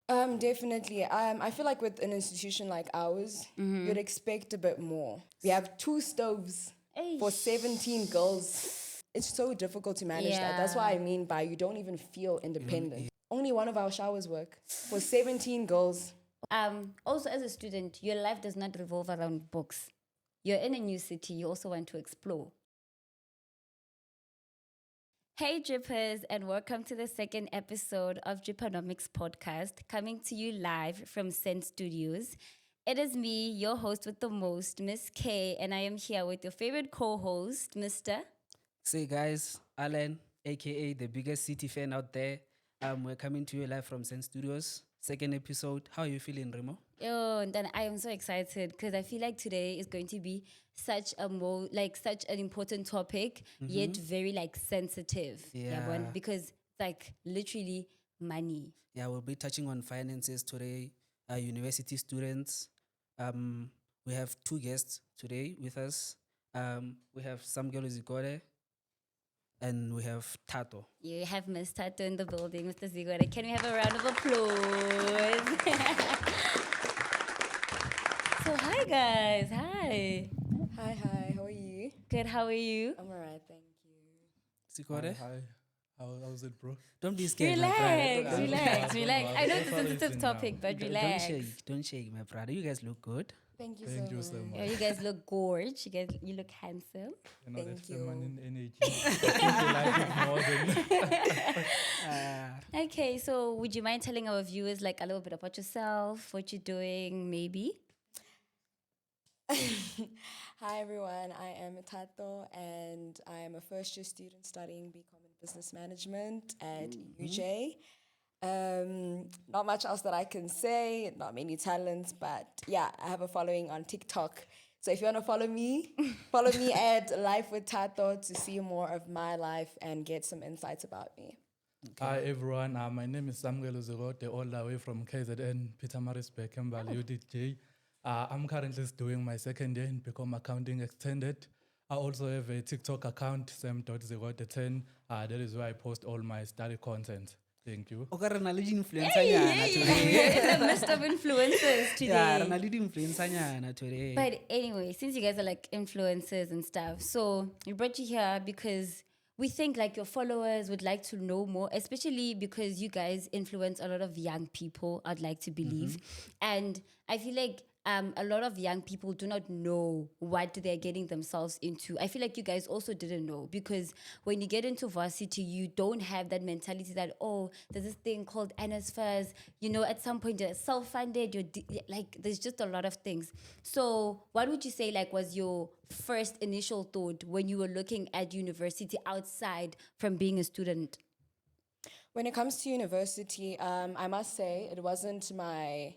Definitely. I feel like with an institution like ours, you'd expect a bit more. We have two stoves for 17 girls. It's so difficult to manage that. That's what I Yeah. mean by you don't even feel independent. Only one of our showers work for 17 girls. Also, as a student, your life does not revolve around books. You're in a new city, you also want to explore. Hey, Drippers, and welcome to the second episode of Dripanomics Podcast, coming to you live from Sen Studios. It is me, your host with the most, Miss K, and I am here with your favorite co-host, Mr. Say guys, Alan, aka the biggest city fan out there. We're coming to you live from Sen Studios. Second episode. How are you feeling, Remo? Oh, and then I am so excited because I feel like today is going to be such a such an important topic, yet very like sensitive. Yeah. Because it's like literally money. Yeah, we'll be touching on finances today. University students. We have two guests today with us. We have Samgelo Zikore and we have Tato. You have Miss Tato in the building, Mr. Zigore. Can we have a round of applause? So hi guys, hi. Hi, how are you? Good, how are you? I'm alright, thank you. Zikore? Hi. How's it, bro? Don't be scared, my brother. Relax, relax, Don't relax. worry. I know it's a Don't sensitive worry. topic, but Don't relax. don't shake, my brother. You guys look good. Thank you Thank so you much. so much. Yeah, you guys look gorgeous. You look handsome. You know, Thank that feminine you. energy. I think you like it more than... Okay, so would you mind telling our viewers like a little bit about yourself, what you're doing, maybe? Hi everyone, I am Tato and I am a first year student studying BCom in Business Management at UJ. Not much else that I can say, not many talents, but yeah, I have a following on TikTok. So if you want to follow me at Life with Tato to see more of my life and get some insights about me. Hi, everyone. My name is Samuel Uzirote, all the way from KZN, Peter Marisbeck, Mbali, UDJ. I'm currently doing my second year in Become Accounting Extended. I also have a TikTok account, sam.zirote10. That is where I post all my study content. Thank you. Okay, re na le di-influencer-nyana today. You're in the midst of influencers today. Yeah, re na le di-influencer-nyana today. But anyway, since you guys are like influencers and stuff, so we brought you here because we think like your followers would like to know more, especially because you guys influence a lot of young people, I'd like to believe. And I feel like a lot of young people do not know what they're getting themselves into. I feel like you guys also didn't know because when you get into varsity, you don't have that mentality that, oh, there's this thing called NSFAS. You know, at some point you're self-funded, like, there's just a lot of things. So what would you say like was your first initial thought when you were looking at university outside from being a student? When it comes to university, I must say it wasn't my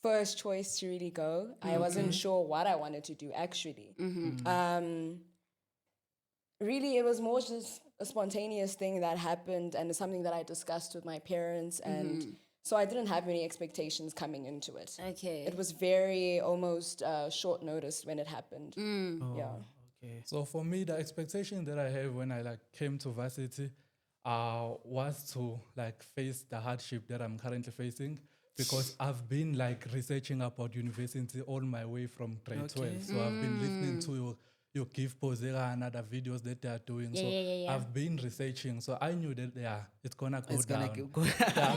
first choice to really go. I wasn't sure what I wanted to do actually. Really, it was more just a spontaneous thing that happened and it's something that I discussed with my parents and so I didn't have any expectations coming into it. Okay. It was very almost short notice when it happened. Yeah. Okay. So for me, the expectation that I have when I came to varsity was to face the hardship that I'm currently facing because I've been researching about university all my way from grade 12. So I've been listening to your Give Posera and other videos that they are doing. Yeah. I've been researching. So I knew that it's gonna go It's gonna down. go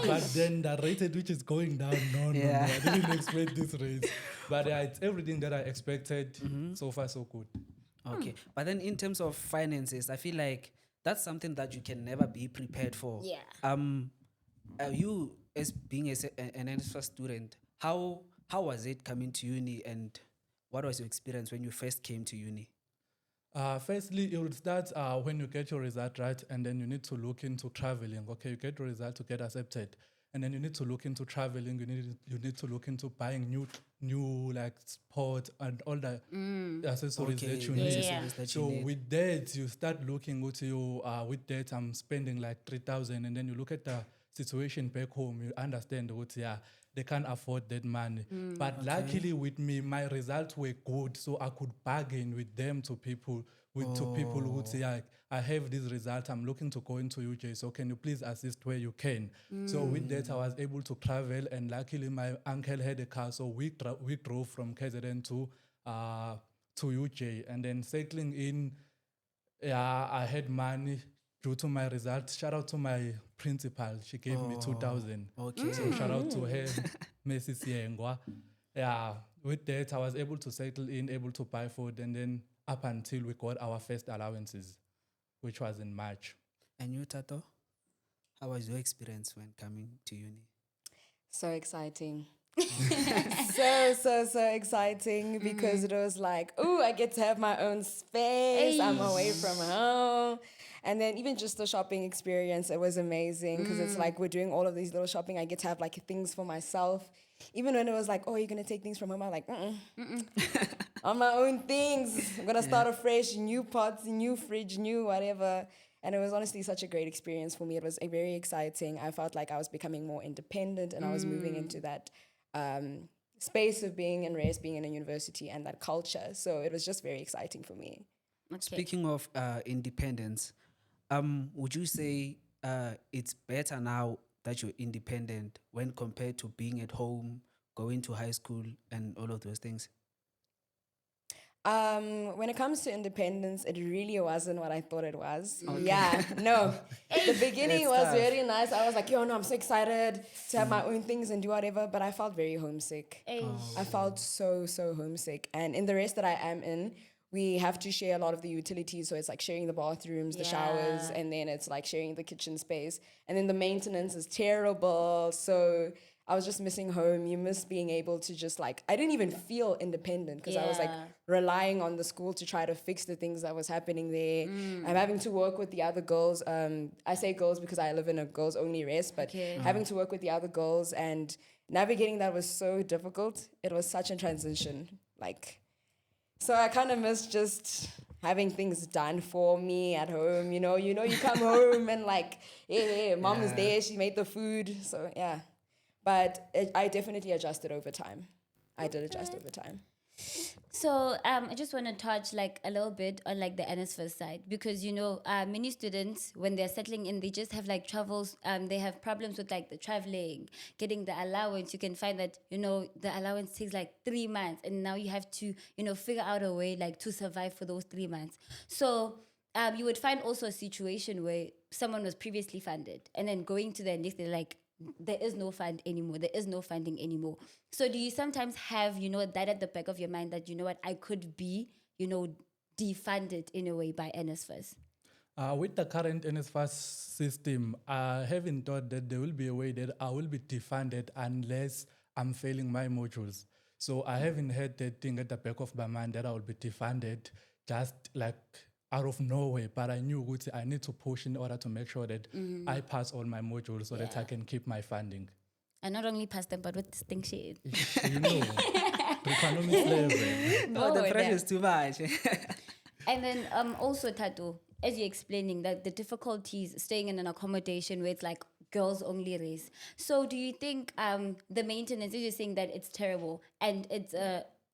But then the rate at which it's going down, no, I didn't expect this rate. But it's everything that I expected. So far, so good. Okay. But then in terms of finances, I feel like that's something that you can never be prepared for. Yeah. You as being an NSFAS student, how was it coming to uni and what was your experience when you first came to uni? Firstly, it would start when you get your result right, and then you need to look into traveling. Okay, you get your result to get accepted, and then you need to look into traveling. You need to look into buying new sports and all the accessories that you need. accessories that you So need. with that, you start looking with you. With that, I'm spending 3,000, and then you look at the situation back home. You understand what they can't afford that money. But luckily with me, my results were good, so I could bargain with them to people to people who would say, I have this result, I'm looking to go into UJ, so can you please assist where you can? So with that, I was able to travel, and luckily my uncle had a car, so we drove from KZN to UJ, and then settling in, I had money due to my results. Shout out to my principal, she gave me 2,000. Okay. So shout out to her, Mrs. Yengwa. Yeah, with that, I was able to settle in, able to buy food, and then up until we got our first allowances, which was in March. And you, Tato? How was your experience when coming to uni? So exciting. so exciting because it was like, oh, I get to have my own space. I'm away from home. And then even just the shopping experience, it was amazing because it's like we're doing all of these little shopping. I get to have like things for myself. Even when it was like, oh, you're going to take things from home, I'm like, on my own things. I'm going to start afresh, new pots, new fridge, new whatever. And it was honestly such a great experience for me. It was very exciting. I felt like I was becoming more independent and I was moving into that space of being in race, being in a university and that culture. So it was just very exciting for me. Okay. Speaking of independence, would you say it's better now that you're independent when compared to being at home, going to high school and all of those things? When it comes to independence, it really wasn't what I thought it was. Yeah, no. The beginning was very nice. I was like, yo, no, I'm so excited to have my own things and do whatever. But I felt very homesick. I felt so homesick. And in the rest that I am in, we have to share a lot of the utilities. So it's like sharing the bathrooms, the showers, and then it's like sharing the kitchen space. And then the maintenance is terrible. So I was just missing home. You miss being able to just like, I didn't even feel independent because I was like relying on the school to try to fix the things that was happening there. I'm having to work with the other girls. I say girls because I live in a girls only race, but having to work with the other girls and navigating that was so difficult. It was such a transition. So I kind of miss just having things done for me at home. You come home and like, hey, mom is there. She made the food. So yeah. But I definitely adjusted over time. I did adjust over time. So I just want to touch like a little bit on like the NSFAS side because many students when they're settling in they just have like travels. They have problems with like the traveling, getting the allowance. You can find that the allowance takes like 3 months, and now you have to figure out a way like to survive for those 3 months. So you would find also a situation where someone was previously funded, and then going to the next they're like, there is no fund anymore. There is no funding anymore. So do you sometimes have, that at the back of your mind that, I could be, defunded in a way by NSFAS? With the current NSFAS system, I haven't thought that there will be a way that I will be defunded unless I'm failing my modules. So I haven't had that thing at the back of my mind that I will be defunded just like out of nowhere, but I knew I need to push in order to make sure that I pass all my modules so that I can keep my funding. And not only pass them, but with distinction. Dripanomics level. No, the pressure is too much. And then also, Tato, as you're explaining that the difficulties staying in an accommodation where it's like girls only race. So do you think the maintenance, as you're saying that it's terrible and it's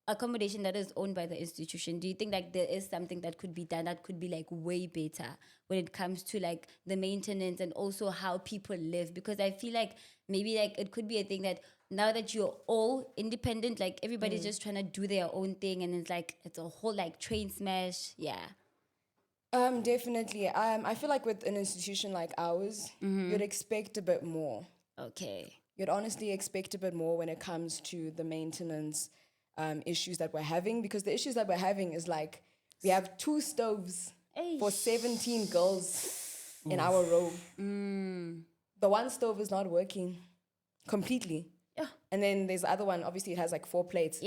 accommodation that is owned by the institution, do you think like there is something that could be done that could be like way better when it comes to like the maintenance and also how people live? Because I feel like maybe like it could be a thing that now that you're all independent, like everybody's just trying to do their own thing and it's like it's a whole like train smash. Definitely. I feel like with an institution like ours, you'd expect a bit more. Okay. You'd honestly expect a bit more when it comes to the maintenance issues that we're having, because the issues that we're having is like we have 2 stoves for 17 girls in our row. The one stove is not working completely. And then there's the other one, obviously it has like 4 plates.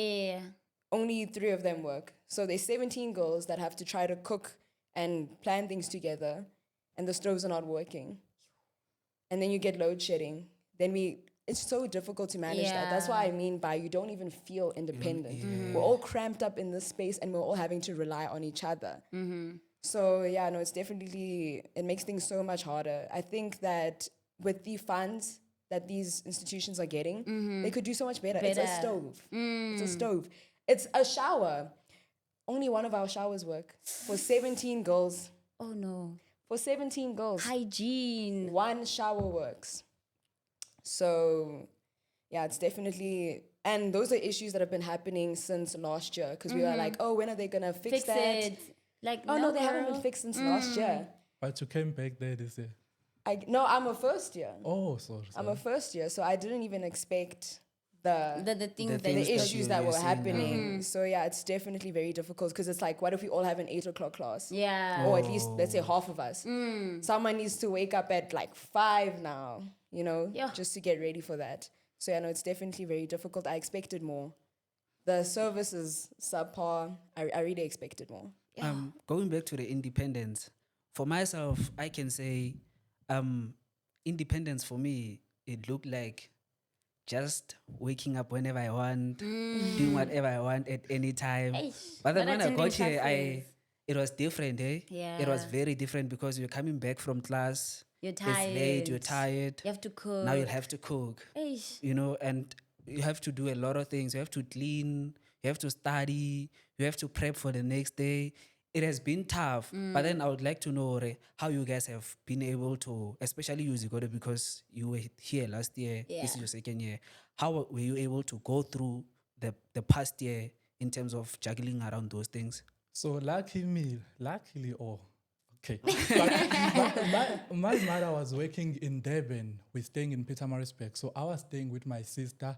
Only 3 of them work. So there's 17 girls that have to try to cook and plan things together, and the stoves are not working. And then you get load shedding. It's so difficult to manage that. That's what I mean by you don't even feel independent. We're all cramped up in this space and we're all having to rely on each other. So it's definitely, it makes things so much harder. I think that with the funds that these institutions are getting, they could do so much better. It's a stove. It's a stove. It's a shower. only one of our showers work for 17 girls. Oh no. For 17 girls, Hygiene. one shower works. So, yeah, it's definitely, and those are issues that have been happening since last year because we were like, oh, when are they gonna fix that? It. Like, Oh no, they haven't girl. been fixed since last year. But you came back there this year. No, I'm a first year. Oh, sorry. I'm a first year, so I didn't even expect the things that things the that issues you- that you're were seeing happening. So yeah, it's definitely very difficult because it's like, what if we all have an 8 o'clock class? Yeah. Or at least, let's say, half of us. Someone needs to wake up at like 5 now, you know, Yeah. just to get ready for that. So yeah, no, it's definitely very difficult. I expected more. The service is subpar. I really expected more. Going back to the independence, for myself, I can say independence for me, it looked like just waking up whenever I want, doing whatever I want at any time. Eish, But then not when I attending got here, classes. it was different, eh? It was Yeah. very different because you're coming back from class. You're It's late, you're tired. tired. You have to cook. Now you'll have to cook, Eish. you know, and you have to do a lot of things. You have to clean, you have to study, you have to prep for the next day. It has been tough, but then I would like to know how you guys have been able to, especially you, Zigodo, because you were here last year, this is Yeah. your second year. How were you able to go through the past year in terms of juggling around those things? So luckily, okay. But my mother was working in Durban. We're staying in Pietermaritzburg. So I was staying with my sister.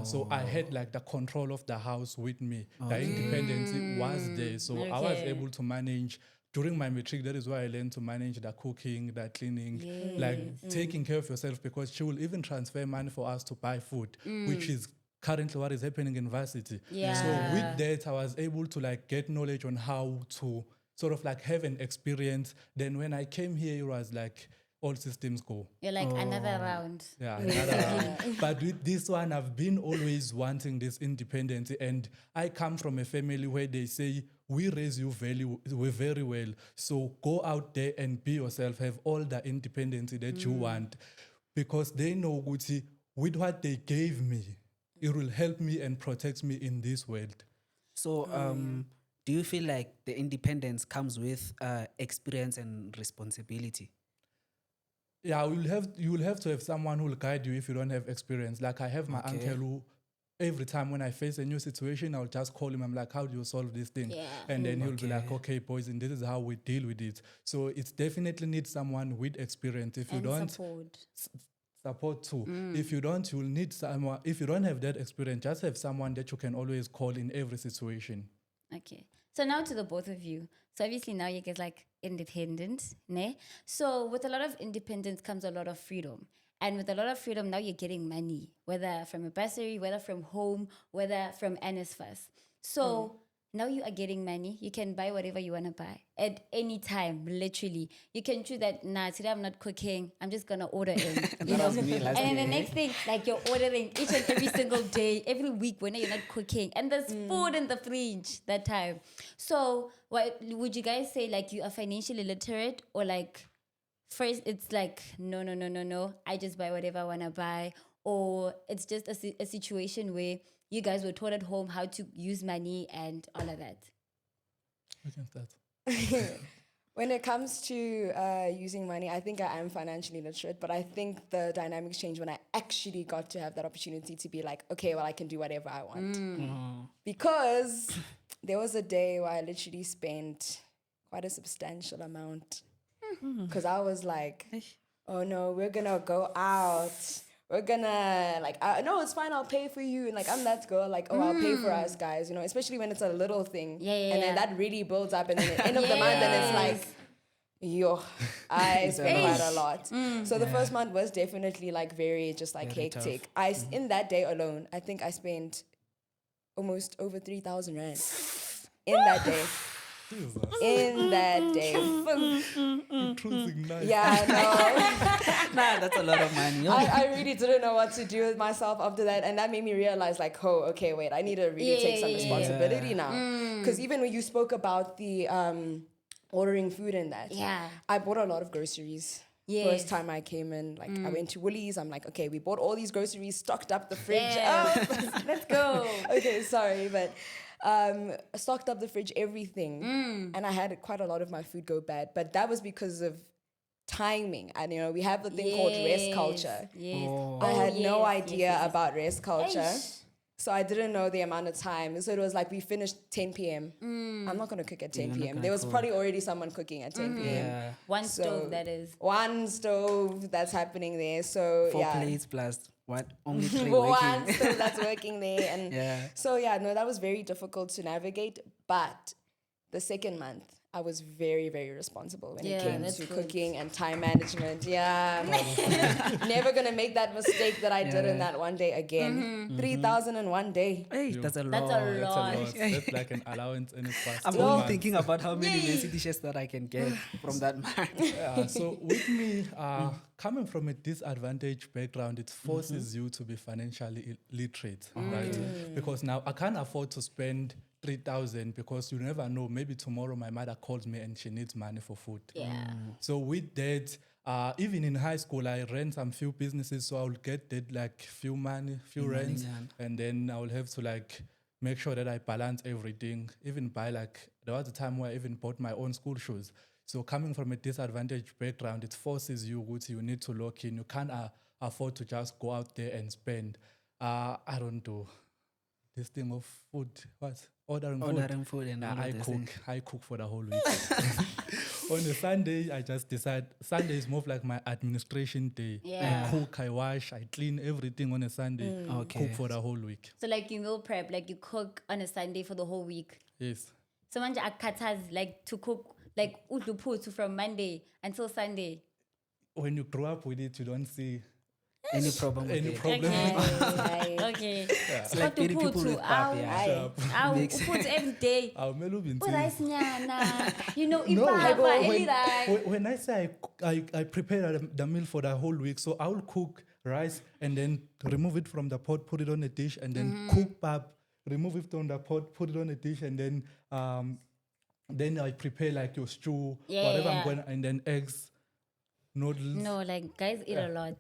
So I had like the control of the house with me. The independence was there. So I was Okay. able to manage. During my matric, that is why I learned to manage the cooking, the cleaning, like taking care of yourself, because she will even transfer money for us to buy food, which is currently what is happening in varsity. Yeah. So with that, I was able to like get knowledge on how to sort of like have an experience. Then when I came here, it was like all systems go. You're like another round. Yeah, another round. But with this one, I've been always wanting this independence. And I come from a family where they say, we raise you very well. So go out there and be yourself, have all the independence that you want. Because they know, Gucci, with what they gave me, it will help me and protect me in this world. So, do you feel like the independence comes with experience and responsibility? Yeah, you will have to have someone who will guide you if you don't have experience. Like I have my uncle who, every time when I face a new situation, I'll just call him. I'm like, how do you solve this thing? Yeah. And then he'll be like, okay, boys, and this is how we deal with it. So it's definitely need someone with experience. If you don't support too. If you don't, you'll need someone. If you don't have that experience, just have someone that you can always call in every situation. Okay. So now to the both of you. So obviously now you guys like independent, ne? So with a lot of independence comes a lot of freedom. And with a lot of freedom, now you're getting money, whether from a bursary, whether from home, whether from NSFAS. So now you are getting money. You can buy whatever you want to buy at any time, literally. You can choose that, nah, today I'm not cooking. I'm just going to order in. You know? was me last And then the day. next thing, like you're ordering each and every single day, every week when you're not cooking. And there's food in the fridge that time. So what would you guys say, like you are financially literate, or like first it's like, no, I just buy whatever I want to buy, or it's just a situation where you guys were taught at home how to use money and all of that? We can start. When it comes to using money, I think I am financially literate, but I think the dynamics changed when I actually got to have that opportunity to be like, okay, well, I can do whatever I want. Because there was a day where I literally spent quite a substantial amount. Because I was like, oh no, we're going to go out. We're gonna, like, no, it's fine, I'll pay for you. And like, I'm that girl, like, oh, I'll pay for us, guys, you know, especially when it's a little thing. Yeah. And then that really builds up. And then at the end of the month, and it's like, yo, I spent quite a lot. So the first month was definitely like very just like Very hectic. tough. In that day alone, I think I spent almost over 3,000 rand in that day. In that day. Intruding nice. Yeah, no. Nah, that's a lot of money. I really didn't know what to do with myself after that. And that made me realize, like, oh, okay, wait, I need to really take some responsibility now. Because even when you spoke about the ordering food and that, Yeah. I bought a lot of groceries. Yes. First time I came in, like, I went to Woolies. I'm like, okay, we bought all these groceries, stocked up the fridge. Yeah. Oh, Let's go. okay, sorry, but stocked up the fridge, everything. And I had quite a lot of my food go bad. But that was because of timing. And, we have the thing called rest culture. Yes. I had no yes, idea yes, yes. about rest culture. Eish. So I didn't know the amount of time. So it was like we finished 10 p.m. I'm not going to cook at 10 not p.m. gonna There was cook. probably already someone cooking at 10 p.m. Yeah. One So- stove, that is. One stove that's happening there. So 4 yeah. plates plus what? Only 3 For working. one stove that's working there. And Yeah. so yeah, no, that was very difficult to navigate. But the second month, I was very, very responsible when Yeah, it came that's to good. cooking and time management. Yeah. Never gonna make that mistake that I did in that one day again. 3,000 in one day. Hey, that's a lot. That's a That's a lot. lot. That's like an allowance in its past. I'm 2 only months. thinking about how many fancy dishes that I can get from that month. Yeah, so with me, coming from a disadvantaged background, it forces you to be financially literate, right? Because now I can't afford to spend 3,000 because you never know. Maybe tomorrow my mother calls me and she needs money for food. Yeah. So with that, even in high school, I ran some few businesses, so I will get that like few rents, yeah. and then I will have to like make sure that I balance everything. Even buy like there was a time where I even bought my own school shoes. So coming from a disadvantaged background, it forces you you need to lock in. You can't afford to just go out there and spend. I don't do this thing of food. What? Ordering food and Nah, all of those things. I cook for the whole week. On a Sunday, I just decide Sunday is more of like my administration day. Yeah. I cook, I wash, I clean everything on a Sunday. Okay. Cook for the whole week. So like you meal prep, like you cook on a Sunday for the whole week. Yes. So manje akatas like to cook like udluputu from Monday until Sunday. When you grow up with it, you don't see Any problem with any it? problem. Okay. It's like 30 people with pap, yeah. Makes Put every day. I'll melu bin Put see. rice nyana. You know, No, ipapa, when, any rice. when I say I prepare the meal for the whole week, so I will cook rice and then remove it from the pot, put it on a dish, and then cook pap, remove it from the pot, put it on a dish, and then I prepare like your stew, Yeah, whatever yeah. I'm going, and then eggs, noodles. No, like guys eat a lot.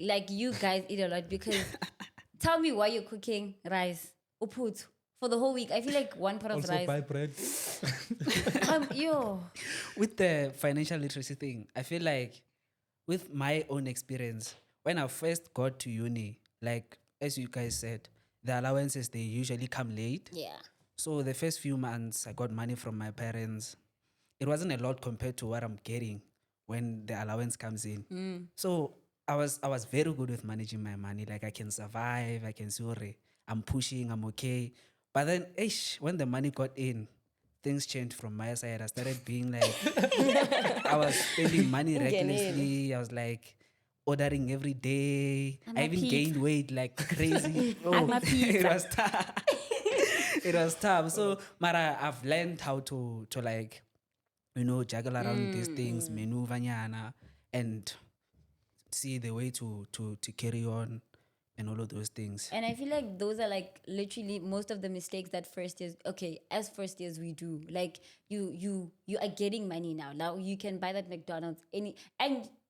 Like you guys eat a lot because tell me why you're cooking rice uput for the whole week. I feel like one pot of Also rice. buy bread. Yo. With the financial literacy thing, I feel like with my own experience, when I first got to uni, like as you guys said, the allowances, they usually come late. Yeah. So the first few months, I got money from my parents. It wasn't a lot compared to what I'm getting when the allowance comes in. So I was very good with managing my money. Like I can survive, I can sorry, I'm pushing, I'm okay. But then, when the money got in, things changed from my side. I started being like, I was spending money recklessly. I was like ordering every day. I even gained weight like crazy. I'm a it pizza. was tough. It was tough. So, Mara, I've learned how to like, juggle around these things, maneuver nyana, and see the way to carry on and all of those things. And I feel like those are like literally most of the mistakes that as first years we do. Like you are getting money now. Now you can buy that McDonald's and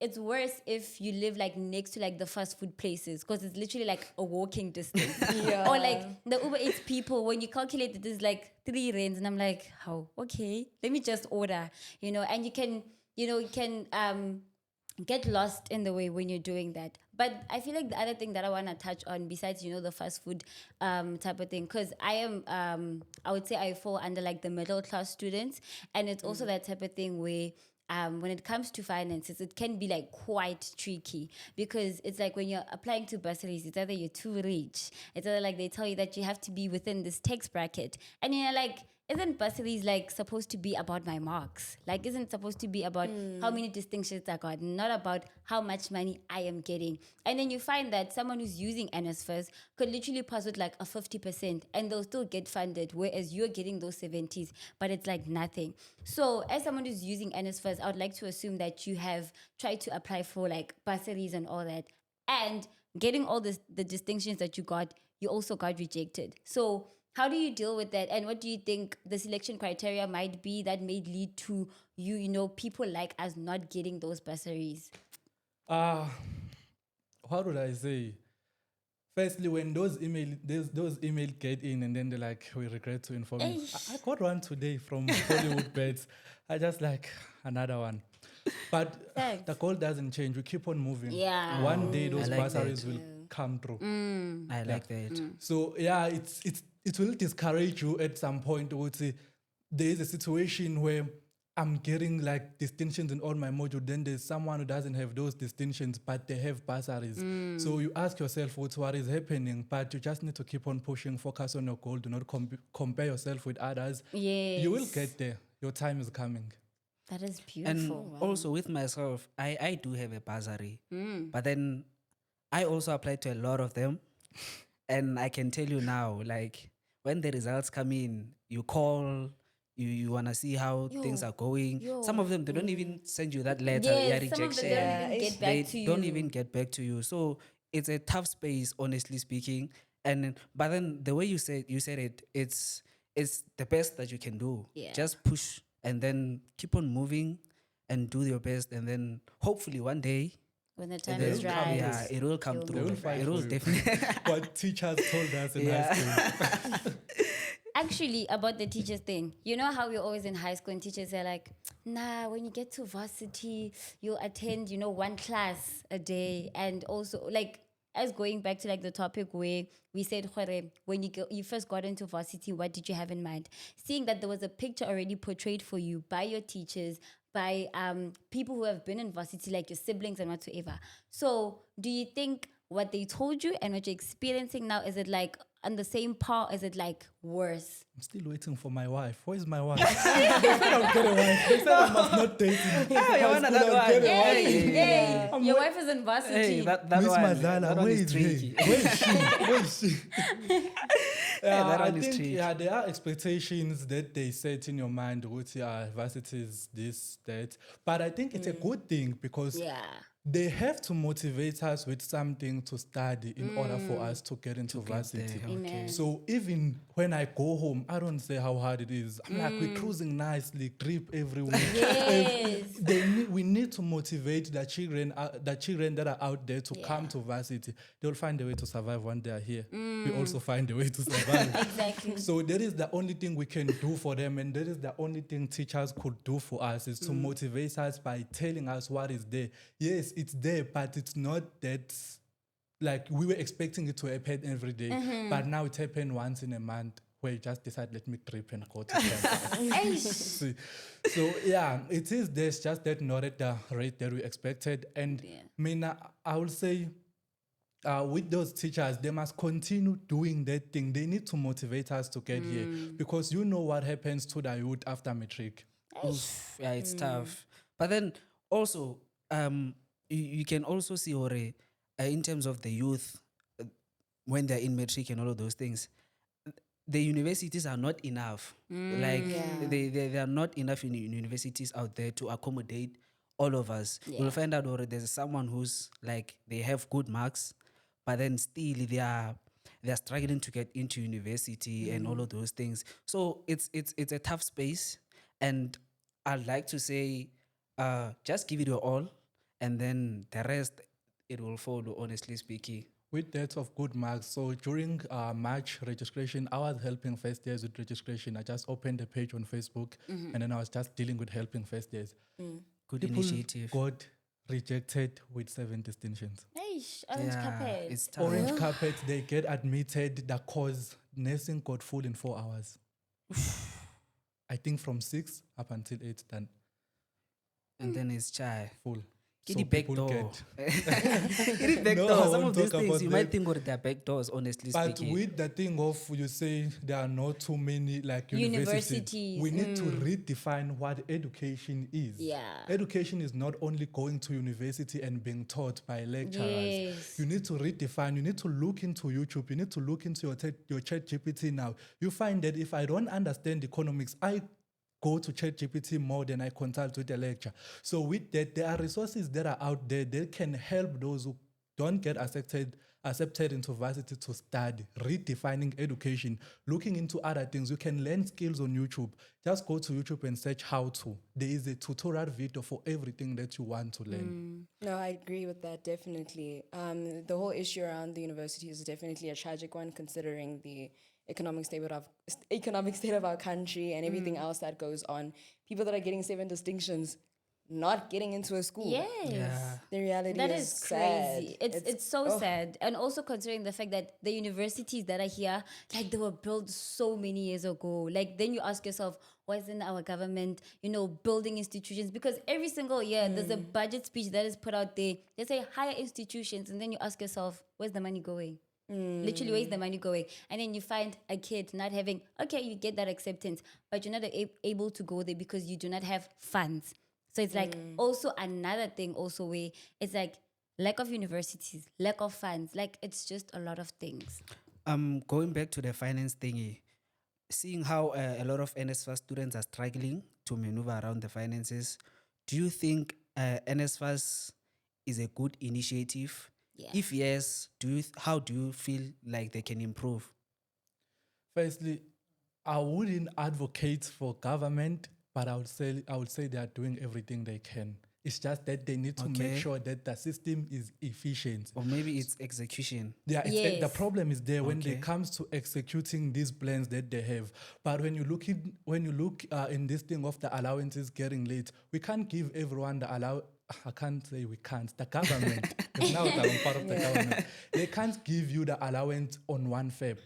it's worse if you live like next to like the fast food places because it's literally like a walking distance. Yeah. Or like the Uber Eats people, when you calculate it, it's like 3 rands and I'm like, how? Okay, let me just order, and you can get lost in the way when you're doing that. But I feel like the other thing that I want to touch on besides, the fast food type of thing, because I am, I would say I fall under like the middle class students. And it's also that type of thing where when it comes to finances, it can be like quite tricky because it's like when you're applying to bursaries, it's either you're too rich, it's either like they tell you that you have to be within this tax bracket. And you're like, isn't bursaries like supposed to be about my marks? Like, isn't it supposed to be about how many distinctions I got, not about how much money I am getting? And then you find that someone who's using NSFAS could literally pass with like a 50% and they'll still get funded, whereas you're getting those 70s, but it's like nothing. So as someone who's using NSFAS, I would like to assume that you have tried to apply for like bursaries and all that. And getting all the distinctions that you got, you also got rejected. So how do you deal with that? And what do you think the selection criteria might be that may lead to people like us not getting those bursaries? What would I say? Firstly, when those email get in and then they're like, we regret to inform you. I got one today from Hollywood Beds. I just like another one. But Thanks. the goal doesn't change. We keep on moving. Yeah. One day those I like bursaries that. will come through. I like that. So yeah, it will discourage you at some point. I would say there is a situation where I'm getting like distinctions in all my modules. Then there's someone who doesn't have those distinctions, but they have bursaries. So you ask yourself, what is happening? But you just need to keep on pushing, focus on your goal. Do not compare yourself with others. Yes. You will get there. Your time is coming. That is And beautiful. also with myself, I do have a bursary, but then I also apply to a lot of them. And I can tell you now, like when the results come in, you call, you want to see how things are going. Some of them, they don't even send you that letter, Yes, some of rejection. them don't even get back They to you. don't even get back to you. So it's a tough space, honestly speaking. But then the way you said it, it's the best that you can do. Yeah. Just push and then keep on moving and do your best, and then hopefully one day, When the time then- is right. yeah, it will come You'll through. They will move fight It for will you. definitely. What teachers told us in high school. Actually, about the teachers thing, you know how we're always in high school and teachers are like, nah, when you get to varsity, you'll attend, one class a day. And also, like, as going back to like the topic where we said, "Khore, when you first got into varsity, what did you have in mind?" Seeing that there was a picture already portrayed for you by your teachers, by people who have been in varsity, like your siblings and whatsoever. So do you think what they told you and what you're experiencing now, is it like on the same par? Is it like worse? I'm still waiting for my wife. Where's my wife? They said I'll get a wife. They said I must not date him. you High want school, that I'll one? get a Hey, wife. Hey, your wife is in varsity. Hey, that Miss one, Madlala, that one where is is tricky. he? Where is she? Where is she? that I one is think tricky. there are expectations that they set in your mind, which varsity is this, that. But I think it's a good thing because Yeah. they have to motivate us with something to study in order for us to get into varsity. Amen. So even when I go home, I don't say how hard it is. I'm like, we're cruising nicely, drip everywhere. Yes. We need to motivate the children that are out there to come to varsity. They'll find a way to survive when they are here. We also find a way to survive. Exactly. So that is the only thing we can do for them, and that is the only thing teachers could do for us, is to motivate us by telling us what is there. Yes, it's there, but it's not that, like, we were expecting it to happen every day, but now it happened once in a month, where you just decide, let me trip and go to campus. So yeah, it is, there's just that not at the rate that we expected. And I would say, with those teachers, they must continue doing that thing. They need to motivate us to get here, because you know what happens to the youth after matric. Oof, yeah, it's tough. But then also, you can also see, in terms of the youth, when they're in matric and all of those things, the universities are not enough. Like they are not enough in universities out there to accommodate all of us. You'll find out, or there's someone who's like, they have good marks, but then still they're struggling to get into university and all of those things. So it's a tough space, and I'd like to say, just give it your all, and then the rest, it will follow, honestly speaking. With that of good marks, so during March registration, I was helping first years with registration. I just opened a page on Facebook, and then I was just dealing with helping first years. Good People initiative. got rejected with 7 distinctions. Eish, orange carpet. It's tough. Orange carpet, they get admitted. The course nursing got full in 4 hours. I think from 6 up until 8, done And then it's chai. full. Get So the back people door. get- Get the back No, door. I Some won't of these talk things about you that. might think of their back doors, honestly But speaking. with the thing of, you say there are not too many like universities, Universities, we need to redefine what education is. Yeah. Education is not only going to university and being taught by lecturers. Yes. You need to redefine, you need to look into YouTube, you need to look into your chat GPT now. You find that if I don't understand economics, I go to ChatGPT more than I consult with a lecture. So with that, there are resources that are out there that can help those who don't get accepted accepted into varsity to study, redefining education, looking into other things. You can learn skills on YouTube. Just go to YouTube and search how to. There is a tutorial video for everything that you want to learn. No, I agree with that, definitely. The whole issue around the university is definitely a tragic one, considering the economic state of our country and everything else that goes on. People that are getting 7 distinctions, not getting into a school. Yes. Yeah. The reality That is is sad. crazy. It's so sad. And also considering the fact that the universities that are here, like they were built so many years ago. Like then you ask yourself, why isn't our government, building institutions? Because every single year there's a budget speech that is put out there. They say higher institutions, and then you ask yourself, where's the money going? Literally, where's the money going? And then you find a kid not having, okay, you get that acceptance, but you're not able to go there because you do not have funds. So it's like also another thing also where it's like lack of universities, lack of funds, like it's just a lot of things. Going back to the finance thingy, seeing how a lot of NSFAS students are struggling to maneuver around the finances, do you think NSFAS is a good initiative? Yeah. If yes, how do you feel like they can improve? Firstly, I wouldn't advocate for government, but I would say they are doing everything they can. It's just that they need to make Okay. sure that the system is efficient. Or maybe it's execution. Yeah, the Yes. problem is there when Okay. it comes to executing these plans that they have. But when you look in this thing of the allowances getting late, we can't give everyone the I can't say we can't. The government, because now that I'm part of the government, they can't give you the allowance on 1 Feb.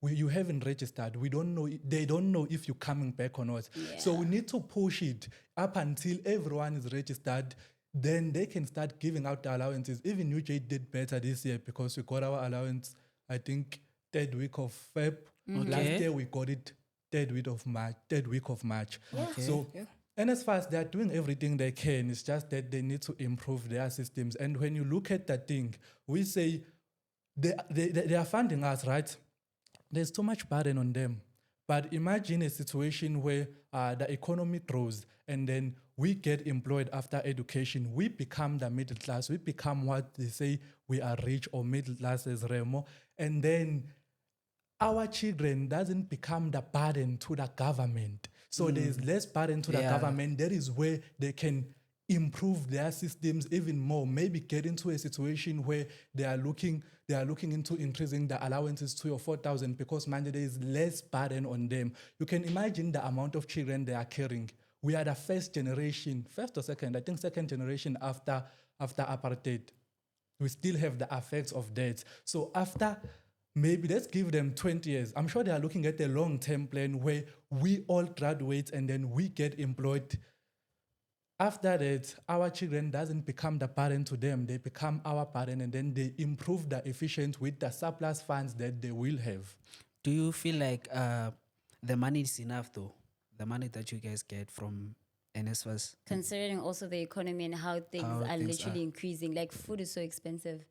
You haven't registered. We don't know. They don't know if you're coming back or not. So we need to push it up until everyone is registered. Then they can start giving out the allowances. Even UJ did better this year because we got our allowance, I think, 3rd week of Feb. Last Okay. year we got it 3rd week of March. Okay. So NSFAS, they're doing everything they can. It's just that they need to improve their systems. And when you look at that thing, we say they are funding us, right? There's too much burden on them. But imagine a situation where the economy grows and then we get employed after education. We become the middle class. We become what they say we are rich or middle class as Remo. And then our children doesn't become the burden to the government. So there's less burden to the Yeah. government. That is where they can improve their systems even more. Maybe get into a situation where they are looking into increasing the allowances to your 4,000 because man, there is less burden on them. You can imagine the amount of children they are carrying. We are the first or second, I think second generation after apartheid. We still have the effects of that. So after maybe let's give them 20 years. I'm sure they are looking at a long-term plan where we all graduate and then we get employed. After that, our children doesn't become the burden to them. They become our burden and then they improve the efficiency with the surplus funds that they will have. Do you feel like the money is enough though? The money that you guys get from NSFAS? Considering also the economy and how things How are things literally are. increasing, like food is so expensive.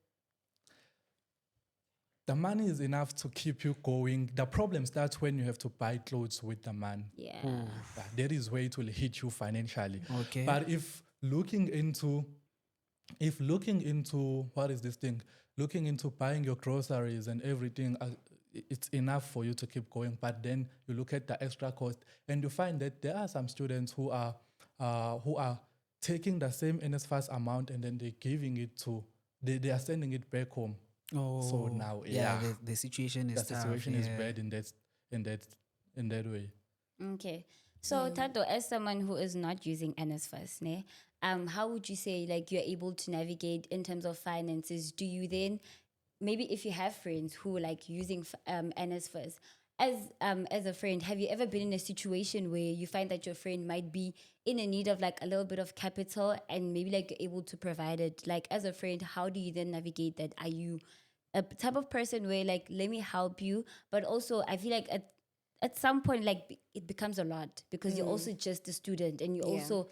The money is enough to keep you going. The problem starts when you have to buy clothes with the money. Yeah. That is where it will hit you financially. Okay. But if looking into what is this thing? Looking into buying your groceries and everything, it's enough for you to keep going. But then you look at the extra cost, and you find that there are some students who are taking the same NSFAS amount and then they're giving it to they are sending it back home. Oh, So now, the situation is the tough. situation is yeah. bad in that way. Okay. So Tato, as someone who is not using NSFAS, ne, how would you say like you're able to navigate in terms of finances? Do you then maybe if you have friends who like using NSFAS, as a friend, have you ever been in a situation where you find that your friend might be in a need of like a little bit of capital and maybe like you're able to provide it? Like as a friend, how do you then navigate that? Are you a type of person where like let me help you, but also I feel like at some point like it becomes a lot because you're also just a student and you're Yeah. also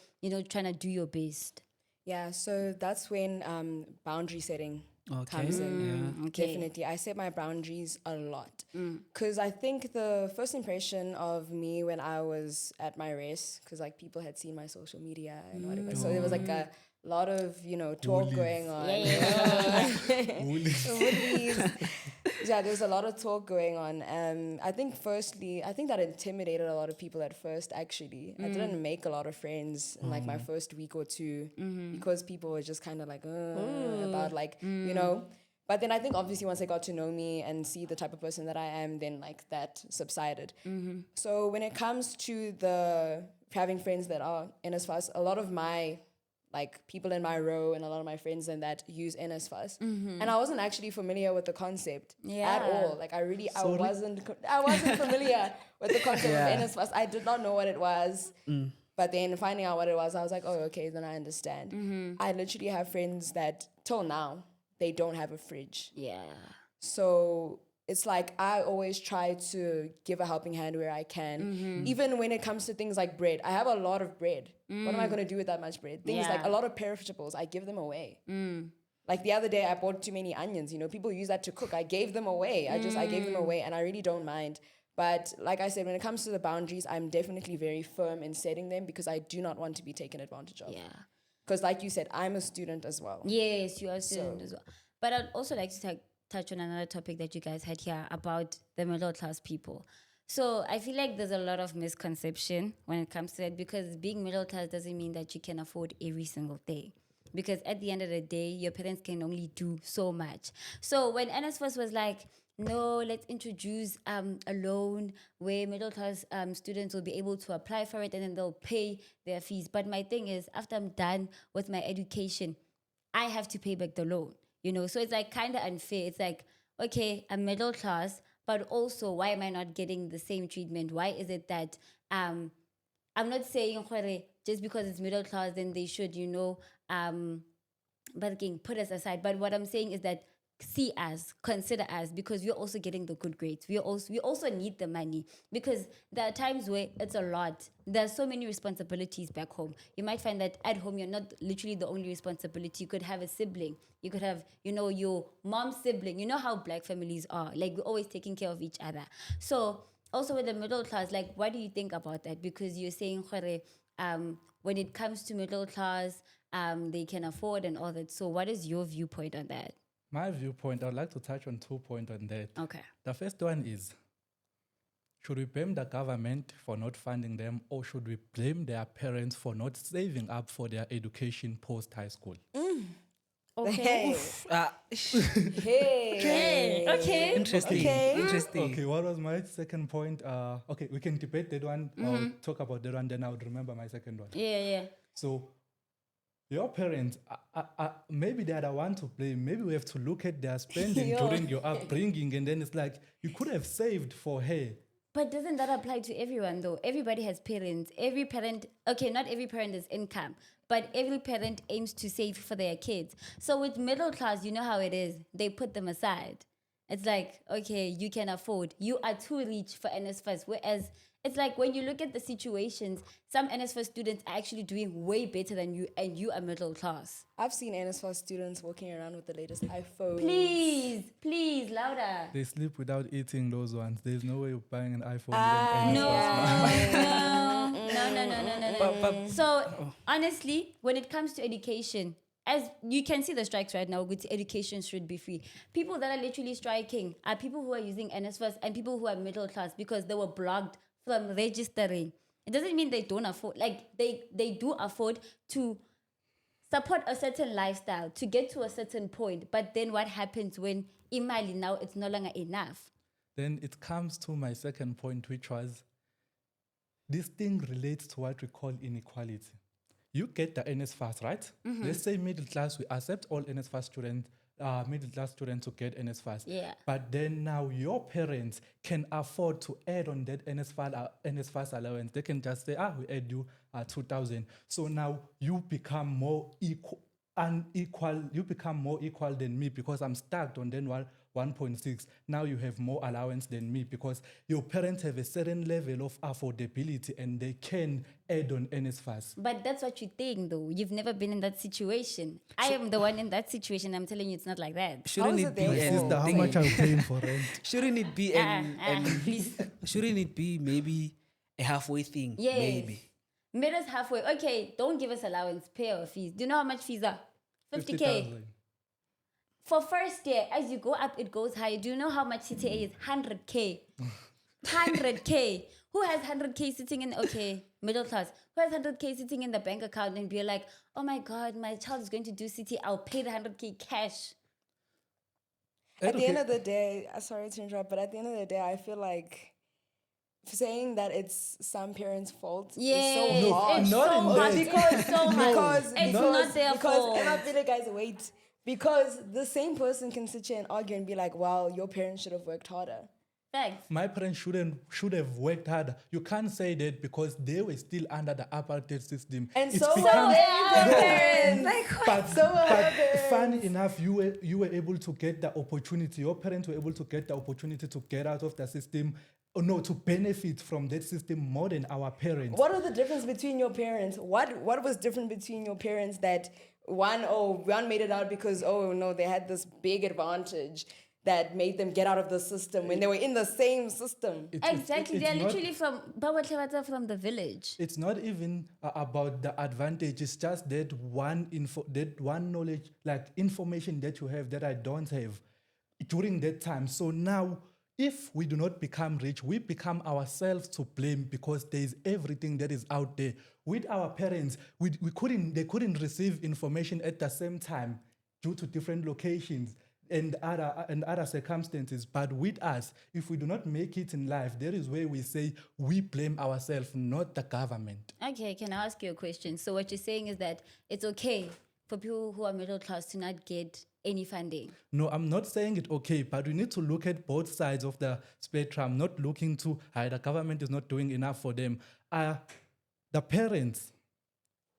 trying to do your best. Yeah, so that's when boundary setting Okay. comes in. Okay. Definitely. I set my boundaries a lot. Because I think the first impression of me when I was at my race, because like people had seen my social media and whatever. So there was like lot of, talk going on. Bullies. Bullies. Yeah, there's a lot of talk going on. I think that intimidated a lot of people at first, actually. I didn't make a lot of friends in like my first week or two because people were just kind of like, about like, But then I think obviously once they got to know me and see the type of person that I am, then like that subsided. So when it comes to the having friends that are NSFAS, a lot of my like people in my row and a lot of my friends and that use NSFAS. And I wasn't actually familiar with the concept at all. Like I wasn't familiar with the concept of NSFAS. I did not know what it was. But then finding out what it was, I was like, oh, okay, then I understand. I literally have friends that till now, they don't have a fridge. Yeah. So it's like I always try to give a helping hand where I can. Even when it comes to things like bread. I have a lot of bread. What am I going to do with that much bread? Things like a lot of perishables, I give them away. Like the other day, I bought too many onions. People use that to cook. I gave them away. I gave them away and I really don't mind. But like I said, when it comes to the boundaries, I'm definitely very firm in setting them because I do not want to be taken advantage of. Yeah. Because like you said, I'm a student as well. Yes, you are a student as well. But I'd also like to touch on another topic that you guys had here about the middle class people. So I feel like there's a lot of misconception when it comes to it because being middle class doesn't mean that you can afford every single thing. Because at the end of the day, your parents can only do so much. So when NSFAS was like, no, let's introduce a loan where middle class students will be able to apply for it and then they'll pay their fees. But my thing is, after I'm done with my education, I have to pay back the loan, So it's like kind of unfair. It's like, okay, I'm middle class, but also why am I not getting the same treatment? Why is it that I'm not saying just because it's middle class, then they should, but again, put us aside. But what I'm saying is that consider us, because we're also getting the good grades. We also need the money because there are times where it's a lot. There's so many responsibilities back home. You might find that at home, you're not literally the only responsibility. You could have a sibling. You could have, your mom's sibling. You know how black families are. Like, we're always taking care of each other. So also with the middle class, like, what do you think about that? Because you're saying, when it comes to middle class, they can afford and all that. So what is your viewpoint on that? My viewpoint, I would like to touch on 2 points on that. Okay. The first one is, should we blame the government for not funding them, or should we blame their parents for not saving up for their education post-high school? Okay. Okay. Interesting. Interesting. Okay, what was my second point? Okay, we can debate that one. I'll talk about that one, then I would remember my second one. Yeah. So, your parents, maybe they are the one to blame. Maybe we have to look at their spending during your upbringing, and then it's like, you could have saved for her. But doesn't that apply to everyone, though? Everybody has parents. Every parent, okay, not every parent is income, but every parent aims to save for their kids. So with middle class, you know how it is. They put them aside. It's like, okay, you can afford. You are too rich for NSFAS, whereas it's like when you look at the situations, some NSFAS students are actually doing way better than you, and you are middle class. I've seen NSFAS students walking around with the latest iPhone. Please, louder. They sleep without eating those ones. There's no way of buying an iPhone. No. So honestly, when it comes to education, as you can see the strikes right now, with education should be free. People that are literally striking are people who are using NSFAS and people who are middle class because they were blocked from registering. It doesn't mean they don't afford, like they do afford to support a certain lifestyle, to get to a certain point. But then what happens when imali now it's no longer enough? Then it comes to my second point, which was this thing relates to what we call inequality. You get the NSFAS, right? Let's say middle class, we accept all NSFAS students, middle class students to get NSFAS. Yeah. But then now your parents can afford to add on that NSFAS allowance. They can just say, we add you 2,000. So now you become more unequal. You become more equal than me because I'm stuck on then 1.6. Now you have more allowance than me because your parents have a certain level of affordability and they can add on NSFAS. But that's what you think, though. You've never been in that situation. I am the one in that situation. I'm telling you, it's not like that. Shouldn't it be Sister, how much are you paying for rent? Shouldn't it be Please. shouldn't it be maybe a halfway thing? Yes. Maybe. Meet us halfway. Okay, don't give us allowance, pay our fees. Do you know how much fees are? 50K. 50,000. For first year, as you go up, it goes higher. Do you know how much CTA is? 100K. 100K. Who has 100K sitting in, okay, middle class. Who has 100K sitting in the bank account and be like, oh my God, my child is going to do CTA. I'll pay the 100K cash. At the end of the day, sorry to interrupt, but at the end of the day, I feel like saying that it's some parents' fault is so hard. It's not so in hard. that. It's so hard. It's not their fault. And not really, guys, wait. Because the same person can sit here and argue and be like, well, your parents should have worked harder. Facts. My parents should have worked harder. You can't say that because they were still under the apartheid system. And It's so become- were your parents. Like, But, So were but her parents. funny enough, you were able to get the opportunity. Your parents were able to get the opportunity to get out of the system. Or no, to benefit from that system more than our parents. What was the difference between your parents? What was different between your parents that one made it out because, oh no, they had this big advantage that made them get out of the system when they were in the same system? exactly. it's They're not- literally from the village. It's not even about the advantage. It's just that one knowledge, like information that you have that I don't have during that time. So now, if we do not become rich, we become ourselves to blame because there is everything that is out there. With our parents, they couldn't receive information at the same time due to different locations and other circumstances. But with us, if we do not make it in life, there is where we say we blame ourselves, not the government. Okay, can I ask you a question? So what you're saying is that it's okay for people who are middle class to not get any funding. No, I'm not saying it okay, but we need to look at both sides of the spectrum, not looking to the government is not doing enough for them. The parents,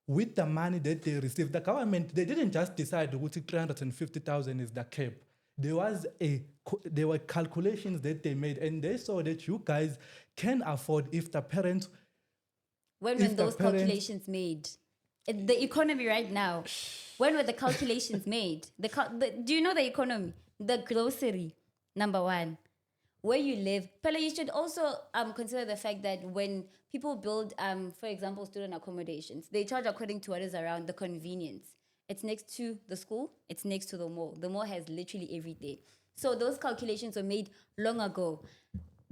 with the money that they received, the government, they didn't just decide that 350,000 is the cap. There were calculations that they made, and they saw that you guys can afford if the parents. When If were the those parents- calculations made? The economy right now. When were the calculations made? Do you know the economy? The grocery, number one. Where you live. Pella, you should also consider the fact that when people build, for example, student accommodations, they charge according to what is around the convenience. It's next to the school. It's next to the mall. The mall has literally everything. So those calculations were made long ago.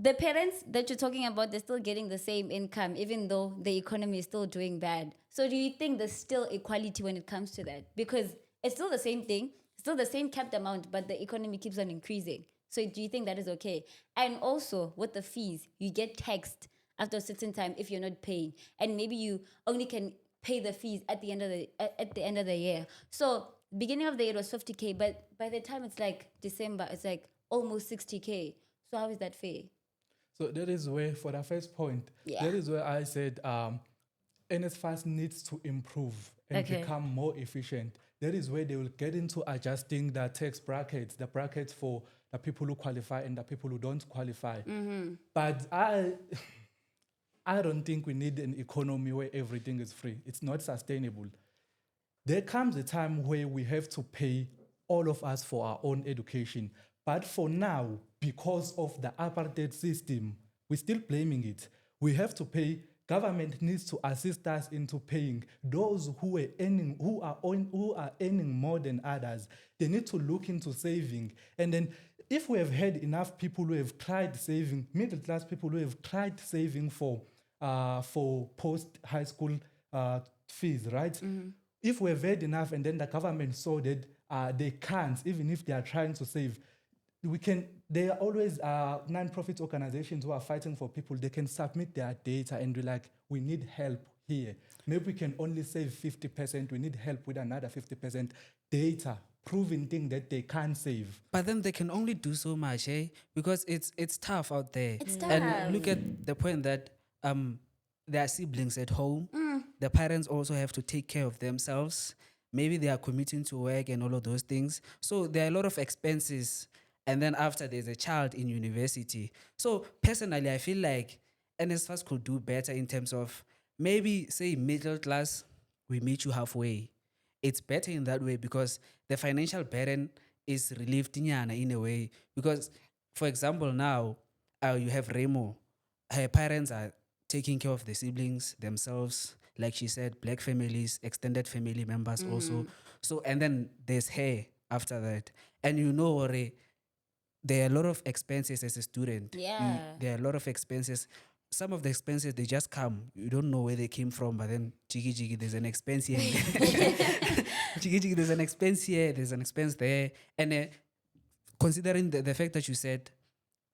The parents that you're talking about, they're still getting the same income, even though the economy is still doing bad. So do you think there's still equality when it comes to that? Because it's still the same thing, still the same capped amount, but the economy keeps on increasing. So do you think that is okay? And also with the fees, you get taxed after a certain time if you're not paying. And maybe you only can pay the fees at the end of the year. So beginning of the year it was 50K, but by the time it's like December, it's like almost 60K. So how is that fair? So that is where, for the first point, Yeah. that is where I said NSFAS needs to improve and Okay. become more efficient. That is where they will get into adjusting the tax brackets, the brackets for the people who qualify and the people who don't qualify. But I don't think we need an economy where everything is free. It's not sustainable. There comes a time where we have to pay all of us for our own education. But for now, because of the apartheid system, we're still blaming it. We have to pay. Government needs to assist us into paying those who are earning more than others. They need to look into saving. And then if we have had enough people who have tried saving, middle class people who have tried saving for post-high school fees, right? If we have had enough and then the government saw that they can't, even if they are trying to save, there are always non-profit organizations who are fighting for people. They can submit their data and be like, we need help here. Maybe we can only save 50%. We need help with another 50%. Data, proving thing that they can't save. But then they can only do so much, eh? Because it's tough out there. It's tough. And look at the point that there are siblings at home. The parents also have to take care of themselves. Maybe they are commuting to work and all of those things. So there are a lot of expenses. And then after, there's a child in university. So personally, I feel like NSFAS could do better in terms of maybe, say, middle class, we meet you halfway. It's better in that way because the financial burden is relieved in a way. Because, for example, now you have Remo. Her parents are taking care of the siblings themselves. like she said, black families, extended family members also. So, and then there's hair after that. And Ore, there are a lot of expenses as a student. Yeah. There are a lot of expenses. Some of the expenses, they just come. You don't know where they came from, but then jiggy, there's an expense here. Jiggy, there's an expense here, there's an expense there. And considering the fact that you said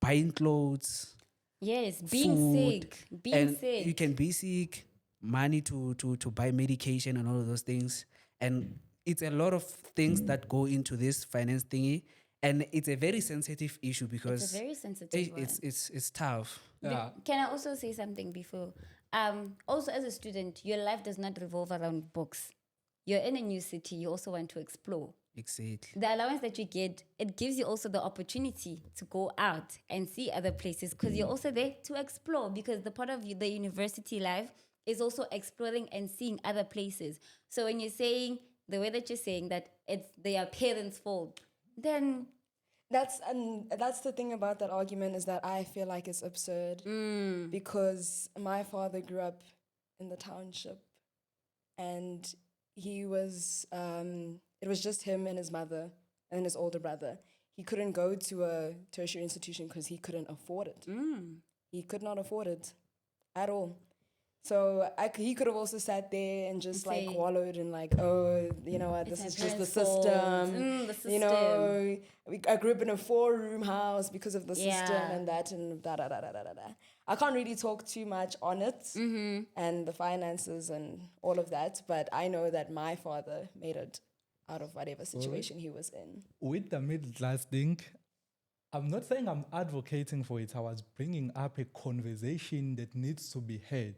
buying clothes, Yes, being food, sick. Being and sick. you can be sick, money to buy medication and all of those things. And it's a lot of things that go into this finance thingy. And it's a very sensitive issue because It's a very sensitive one. it's tough. Yeah. Can I also say something before? Also, as a student, your life does not revolve around books. You're in a new city. You also want to explore. Exactly. The allowance that you get, it gives you also the opportunity to go out and see other places because you're also there to explore, because the part of the university life is also exploring and seeing other places. So when you're saying, the way that you're saying that it's their parents' fault, then That's the thing about that argument, is that I feel like it's absurd because my father grew up in the township, and he was it was just him and his mother and his older brother. He couldn't go to a tertiary institution because he couldn't afford it. He could not afford it at all. So he could have also sat there and just like say, wallowed in like, oh, you know what, It's this my is just the parents' fault. system. The You know, I grew up in a 4-room house because of the system Yeah. and that and da da da da da da da. I can't really talk too much on it and the finances and all of that, but I know that my father made it out of whatever situation he was in. With the middle class thing, I'm not saying I'm advocating for it. I was bringing up a conversation that needs to be had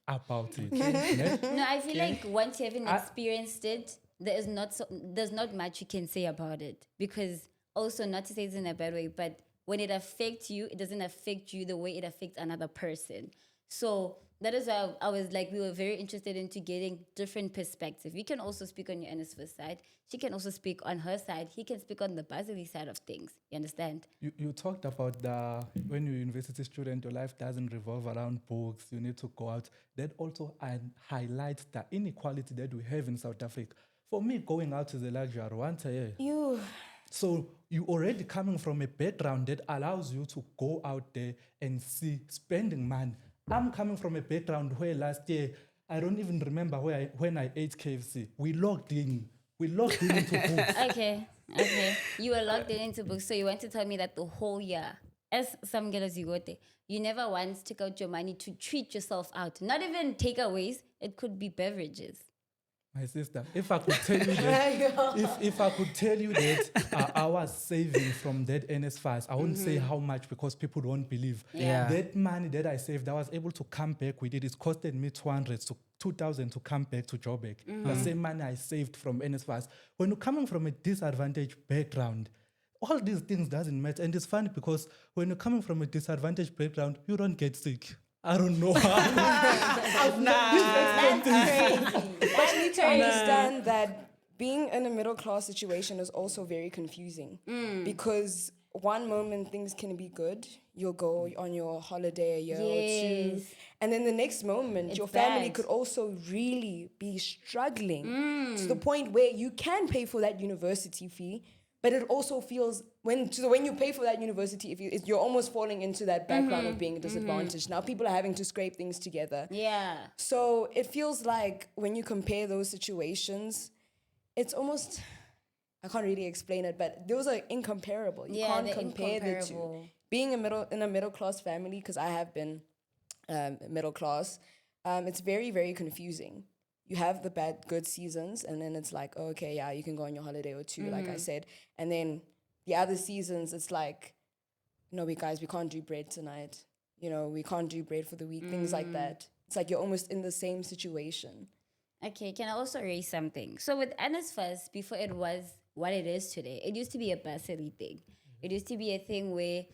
about it. Ne? no, I feel like once you haven't experienced it, there's not much you can say about it, because also, not to say it's in a bad way, but when it affects you, it doesn't affect you the way it affects another person. So that is why I was like, we were very interested into getting different perspectives. You can also speak on your NSFAS side. She can also speak on her side. He can speak on the Bursary side of things. You understand? You talked about when you're a university student, your life doesn't revolve around books. You need to go out. That also highlights the inequality that we have in South Africa. For me, going out is a luxury once a year. So you already coming from a background that allows you to go out there and see spending money. I'm coming from a background where last year, I don't even remember when I ate KFC. We logged in into books. Okay. You were locked into books, so you want to tell me that the whole year, as some girls you go there, you never once took out your money to treat yourself out. Not even takeaways. It could be beverages. My sister, if I could tell you that, if I could tell you that I was saving from that NSFAS, I wouldn't say how much because people won't believe. Yeah. That money that I saved, I was able to come back with it. It costed me 200 to 2,000 to come back to Joburg. The same money I saved from NSFAS. When you're coming from a disadvantaged background, all these things doesn't matter. And it's funny because when you're coming from a disadvantaged background, you don't get sick. I don't know how. That's crazy. But you need to understand that being in a middle class situation is also very confusing because one moment things can be good. You'll go on your holiday a year or two. Yes. And then the next moment, It's your family bad. could also really be struggling to the point where you can pay for that university fee, but it also feels when you pay for that university fee, you're almost falling into that background of being disadvantaged. Now people are having to scrape things together. Yeah. So it feels like when you compare those situations, it's almost, I can't really explain it, but those are incomparable. You can't they're compare the two. incomparable. Being in a middle class family, because I have been middle class, it's very, very confusing. You have the good seasons, and then it's like, oh, okay, yeah, you can go on your holiday or two, like I said. And then the other seasons, it's like, no, we can't do bread tonight. You know, we can't do bread for the week, things like that. It's like you're almost in the same situation. Okay, can I also raise something? So with NSFAS, before it was what it is today, it used to be a bursary thing. It used to be a thing where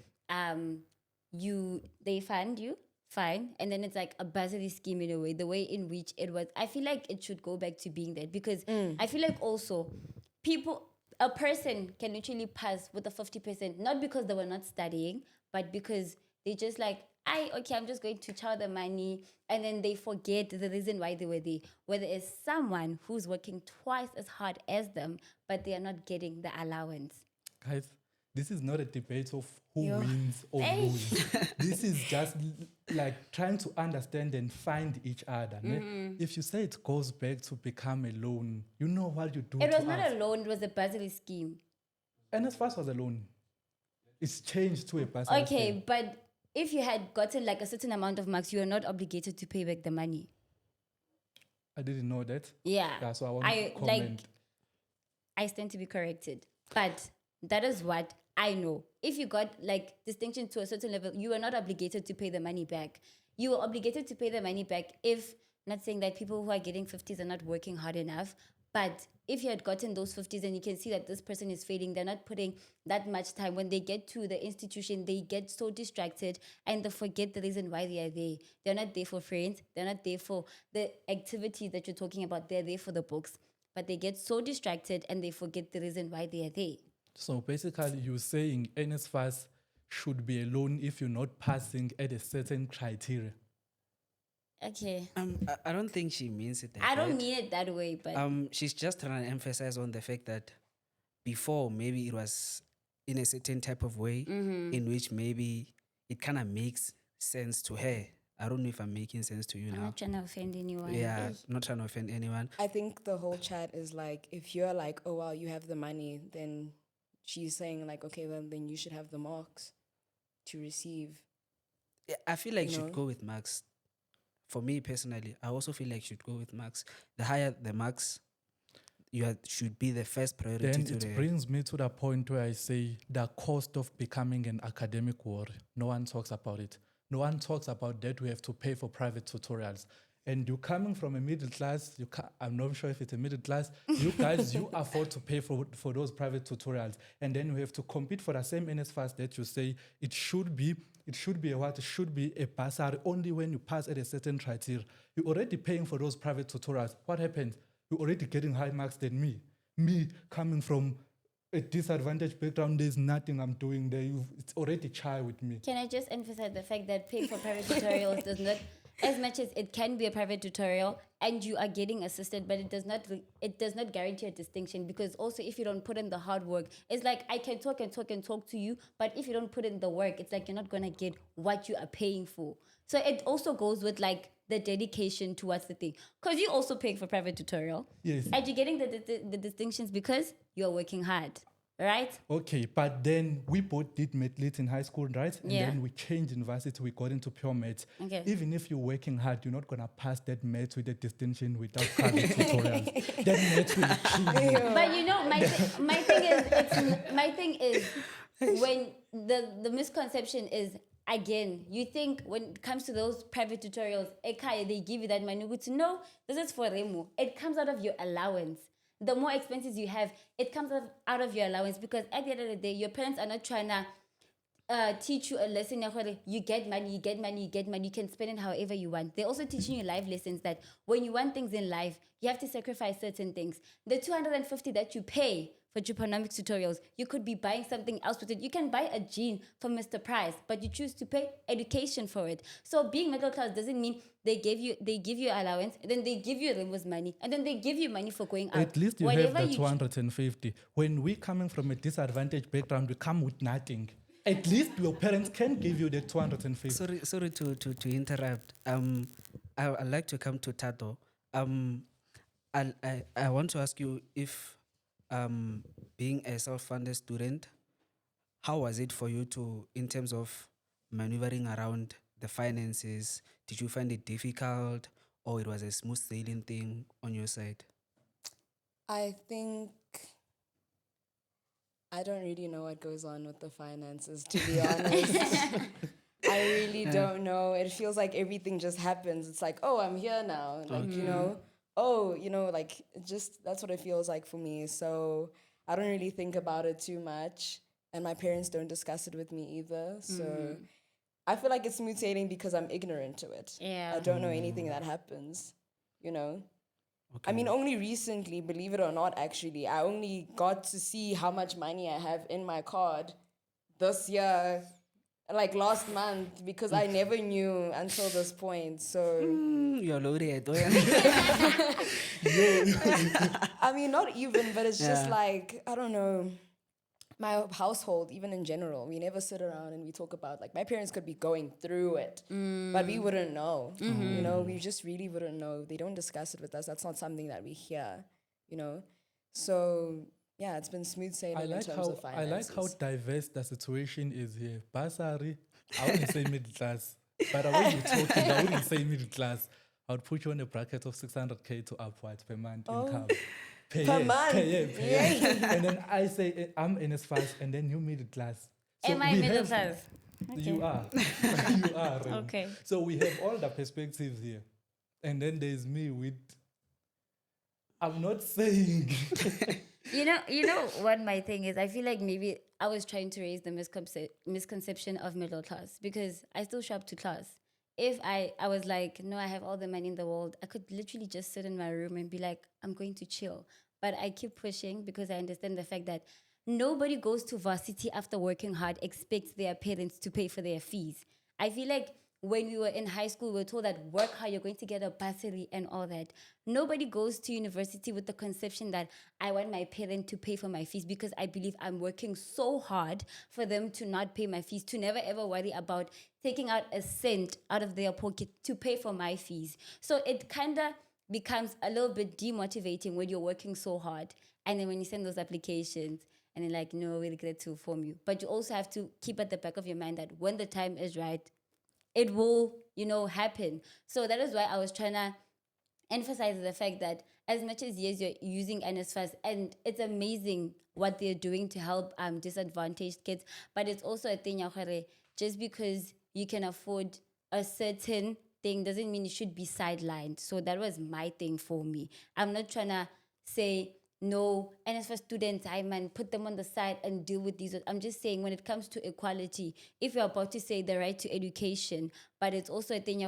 they fund you, fine, and then it's like a bursary scheme in a way, the way in which it was. I feel like it should go back to being that, because I feel like also a person can literally pass with a 50%, not because they were not studying, but because they just like, I'm just going to chow the money, and then they forget the reason why they were there. Whether it's someone who's working twice as hard as them, but they are not getting the allowance. Guys, this is not a debate of who Yo. wins or Hey. loses. This is just like trying to understand and find each other. Ne? If you say it goes back to become a loan, you know what you do It to was not us. a loan; it was a Bursary scheme. NSFAS was a loan. It's changed to a Bursary Okay, scheme. but if you had gotten like a certain amount of marks, you are not obligated to pay back the money. I didn't know that. Yeah. So I want I, to comment. I stand to be corrected. But that is what I know. If you got like distinction to a certain level, you are not obligated to pay the money back. You are obligated to pay the money back if, not saying that people who are getting 50s are not working hard enough, but if you had gotten those 50s and you can see that this person is failing, they're not putting that much time. When they get to the institution, they get so distracted and they forget the reason why they are there. They're not there for friends. They're not there for the activities that you're talking about. They're there for the books. But they get so distracted and they forget the reason why they are there. So basically, you're saying NSFAS should be a loan if you're not passing at a certain criteria. Okay. I don't think she means it that I don't way. mean it that way, but She's just trying to emphasize on the fact that before maybe it was in a certain type of way in which maybe it kind of makes sense to her. I don't know if I'm making sense to you I'm now. not trying to offend anyone. Yeah, not trying to offend anyone. I think the whole chat is like, if you're like, oh, well, you have the money, then she's saying like, okay, well, then you should have the marks to receive. Yeah, I feel like You should know? go with marks. For me personally, I also feel like should go with marks. The higher the marks, should be the first priority Then to it the. brings me to the point where I say the cost of becoming an academic warrior. No one talks about it. No one talks about that we have to pay for private tutorials. And you coming from a middle class, I'm not sure if it's a middle class, you guys, you afford to pay for those private tutorials. And then you have to compete for the same NSFAS that you say it should be a bursary only when you pass at a certain criteria. You're already paying for those private tutorials. What happens? You're already getting high marks than me. Me coming from a disadvantaged background, there's nothing I'm doing there. It's already chai with me. Can I just emphasize the fact that paying for private tutorials does not, as much as it can be a private tutorial and you are getting assisted, but it does not guarantee a distinction, because also if you don't put in the hard work, it's like I can talk and talk and talk to you, but if you don't put in the work, it's like you're not going to get what you are paying for. So it also goes with like the dedication towards the thing, because you're also paying for private tutorial. Yes. And you're getting the distinctions because you're working hard, right? Okay, but then we both did math lit in high school, right? And Yeah. then we changed university, we got into pure maths. Okay. Even if you're working hard, you're not going to pass that maths with a distinction without private tutorials. That maths will kill you. But you know, my thing is when the misconception is, again, you think when it comes to those private tutorials, they give you that money. No, this is for Remo. It comes out of your allowance. The more expenses you have, it comes out of your allowance, because at the end of the day, your parents are not trying to teach you a lesson. You get money, you can spend it however you want. They're also teaching you life lessons that when you want things in life, you have to sacrifice certain things. The 250 that you pay for Dripanomics tutorials, you could be buying something else with it. You can buy a jean from Mr. Price, but you choose to pay education for it. So being middle class doesn't mean they give you allowance, and then they give you Remo's money, and then they give you money for going out. At least you Whatever have the 250. When we coming from a disadvantaged background, we come with nothing. At least your parents can give you the 250. Sorry to interrupt. I'd like to come to Tato. I want to ask you if being a self-funded student, how was it for you in terms of maneuvering around the finances? Did you find it difficult, or it was a smooth sailing thing on your side? I think I don't really know what goes on with the finances, to be honest. I really don't know. It feels like everything just happens. It's like, oh, I'm here now. Like, like that's what it feels like for me. So I don't really think about it too much. And my parents don't discuss it with me either. So I feel like it's smooth sailing because I'm ignorant to it. Yeah. I don't know anything that happens, Okay. I mean, only recently, believe it or not, actually, I only got to see how much money I have in my card this year. like last month because I never knew until this point. So You're loaded. I mean, not even, but it's just Yeah. like, I don't know, my household, even in general, we never sit around and we talk about, like, my parents could be going through it, but we wouldn't know. You know, we just really wouldn't know. They don't discuss it with us. That's not something that we hear, you know. So yeah, it's been smooth sailing in terms of I like finances. how diverse the situation is here. Bursary, I wouldn't say middle class, but when you're talking, I wouldn't say middle class. I would put you on a bracket of 600K to upwards per month income. Per month. And then I say I'm NSFAS, and then you middle class. Am I we middle have- class? You are. You are. Rem. Okay. So we have all the perspectives here. And then there's me with, I'm not saying. You know what my thing is? I feel like maybe I was trying to raise the misconception of middle class because I still shop to class. If I was like, no, I have all the money in the world, I could literally just sit in my room and be like, I'm going to chill. But I keep pushing because I understand the fact that nobody goes to varsity after working hard, expects their parents to pay for their fees. I feel like when we were in high school, we were told that work hard, you're going to get a bursary and all that. Nobody goes to university with the conception that I want my parent to pay for my fees because I believe I'm working so hard for them to not pay my fees, to never ever worry about taking out a cent out of their pocket to pay for my fees. So it kind of becomes a little bit demotivating when you're working so hard. And then when you send those applications and they're like, no, we'll get to form you. But you also have to keep at the back of your mind that when the time is right, it will, happen. So that is why I was trying to emphasize the fact that as much as yes, you're using NSFAS, and it's amazing what they're doing to help disadvantaged kids, but it's also a thing, just because you can afford a certain thing doesn't mean it should be sidelined. So that was my thing for me. I'm not trying to say, no, NSFAS students, I man, put them on the side and deal with these. I'm just saying when it comes to equality, if you're about to say the right to education, but it's also a thing,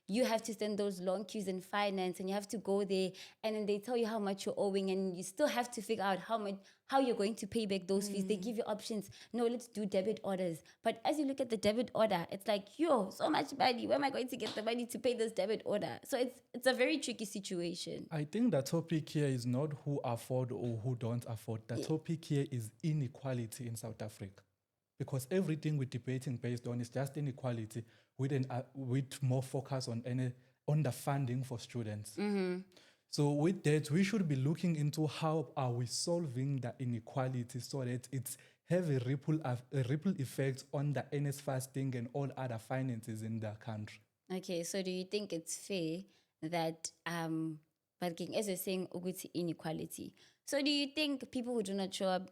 you have to send those long queues in finance and you have to go there and then they tell you how much you're owing and you still have to figure out how you're going to pay back those fees. They give you options. No, let's do debit orders. But as you look at the debit order, it's like, so much money. Where am I going to get the money to pay this debit order? So it's a very tricky situation. I think the topic here is not who afford or who don't afford. The topic here is inequality in South Africa. Because everything we're debating based on is just inequality with more focus on the funding for students. Mm-hmm. So with that, we should be looking into how are we solving the inequality so that it's have a ripple effect on the NSFAS thing and all other finances in the country. Okay, so do you think it's fair that but as you're saying inequality, so do you think people who do not show up,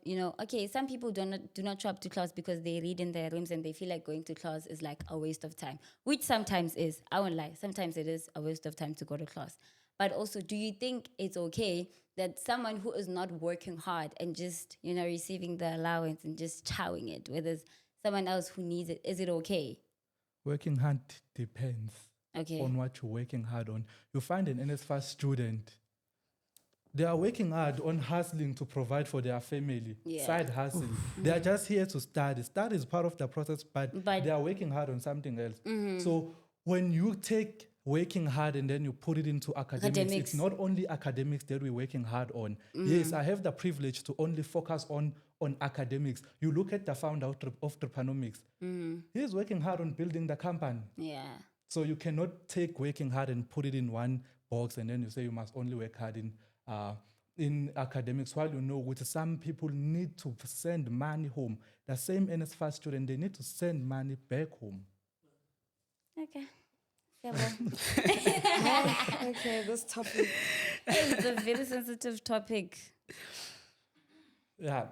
some people do not show up to class because they read in their rooms and they feel like going to class is like a waste of time, which sometimes is, I won't lie, sometimes it is a waste of time to go to class. But also, do you think it's okay that someone who is not working hard and just, receiving the allowance and just chowing it, where there's someone else who needs it, is it okay? Working hard depends Okay. on what you're working hard on. You find an NSFAS student, they are working hard on hustling to provide for their family, side hustle. They are just here to study. Study is part of the process, but they are working hard on something else. So when you take working hard and then you put it into academics. It's not only academics that we're working hard on. Yes, I have the privilege to only focus on academics. You look at the founder of Dripanomics. He's working hard on building the company. Yeah. So you cannot take working hard and put it in one box and then you say you must only work hard in academics, while with some people need to send money home. The same NSFAS student, they need to send money back home. Okay. Okay, this topic. It's a very sensitive topic. Yeah.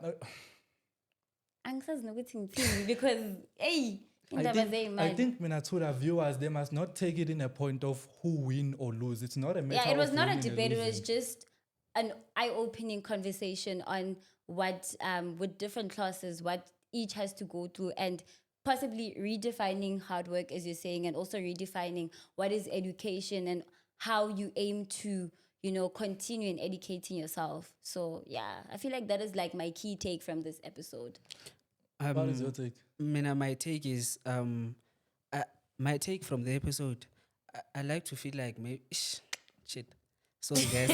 Because, hey, I think Minatura viewers, they must not take it in a point of who win or lose. It's not a matter of it was not a winning debate. and It was losing. just an eye-opening conversation on what, with different classes, what each has to go through, and possibly redefining hard work, as you're saying, and also redefining what is education and how you aim to, continue in educating yourself. So, yeah, I feel like that is like my key take from this episode. What is your take? Mina, my take is my take from the episode. I like to feel like maybe shit. Sorry guys.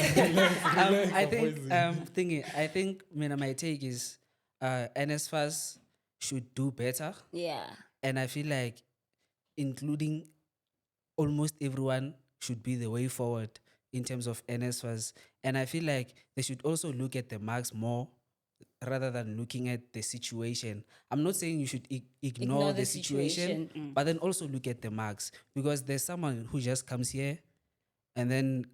I think I think Mina, my take is NSFAS should do better, Yeah. and I feel like including almost everyone should be the way forward in terms of NSFAS. And I feel like they should also look at the marks more rather than looking at the situation. I'm not saying you should ignore the situation, but then also look at the marks, because there's someone who just comes here and then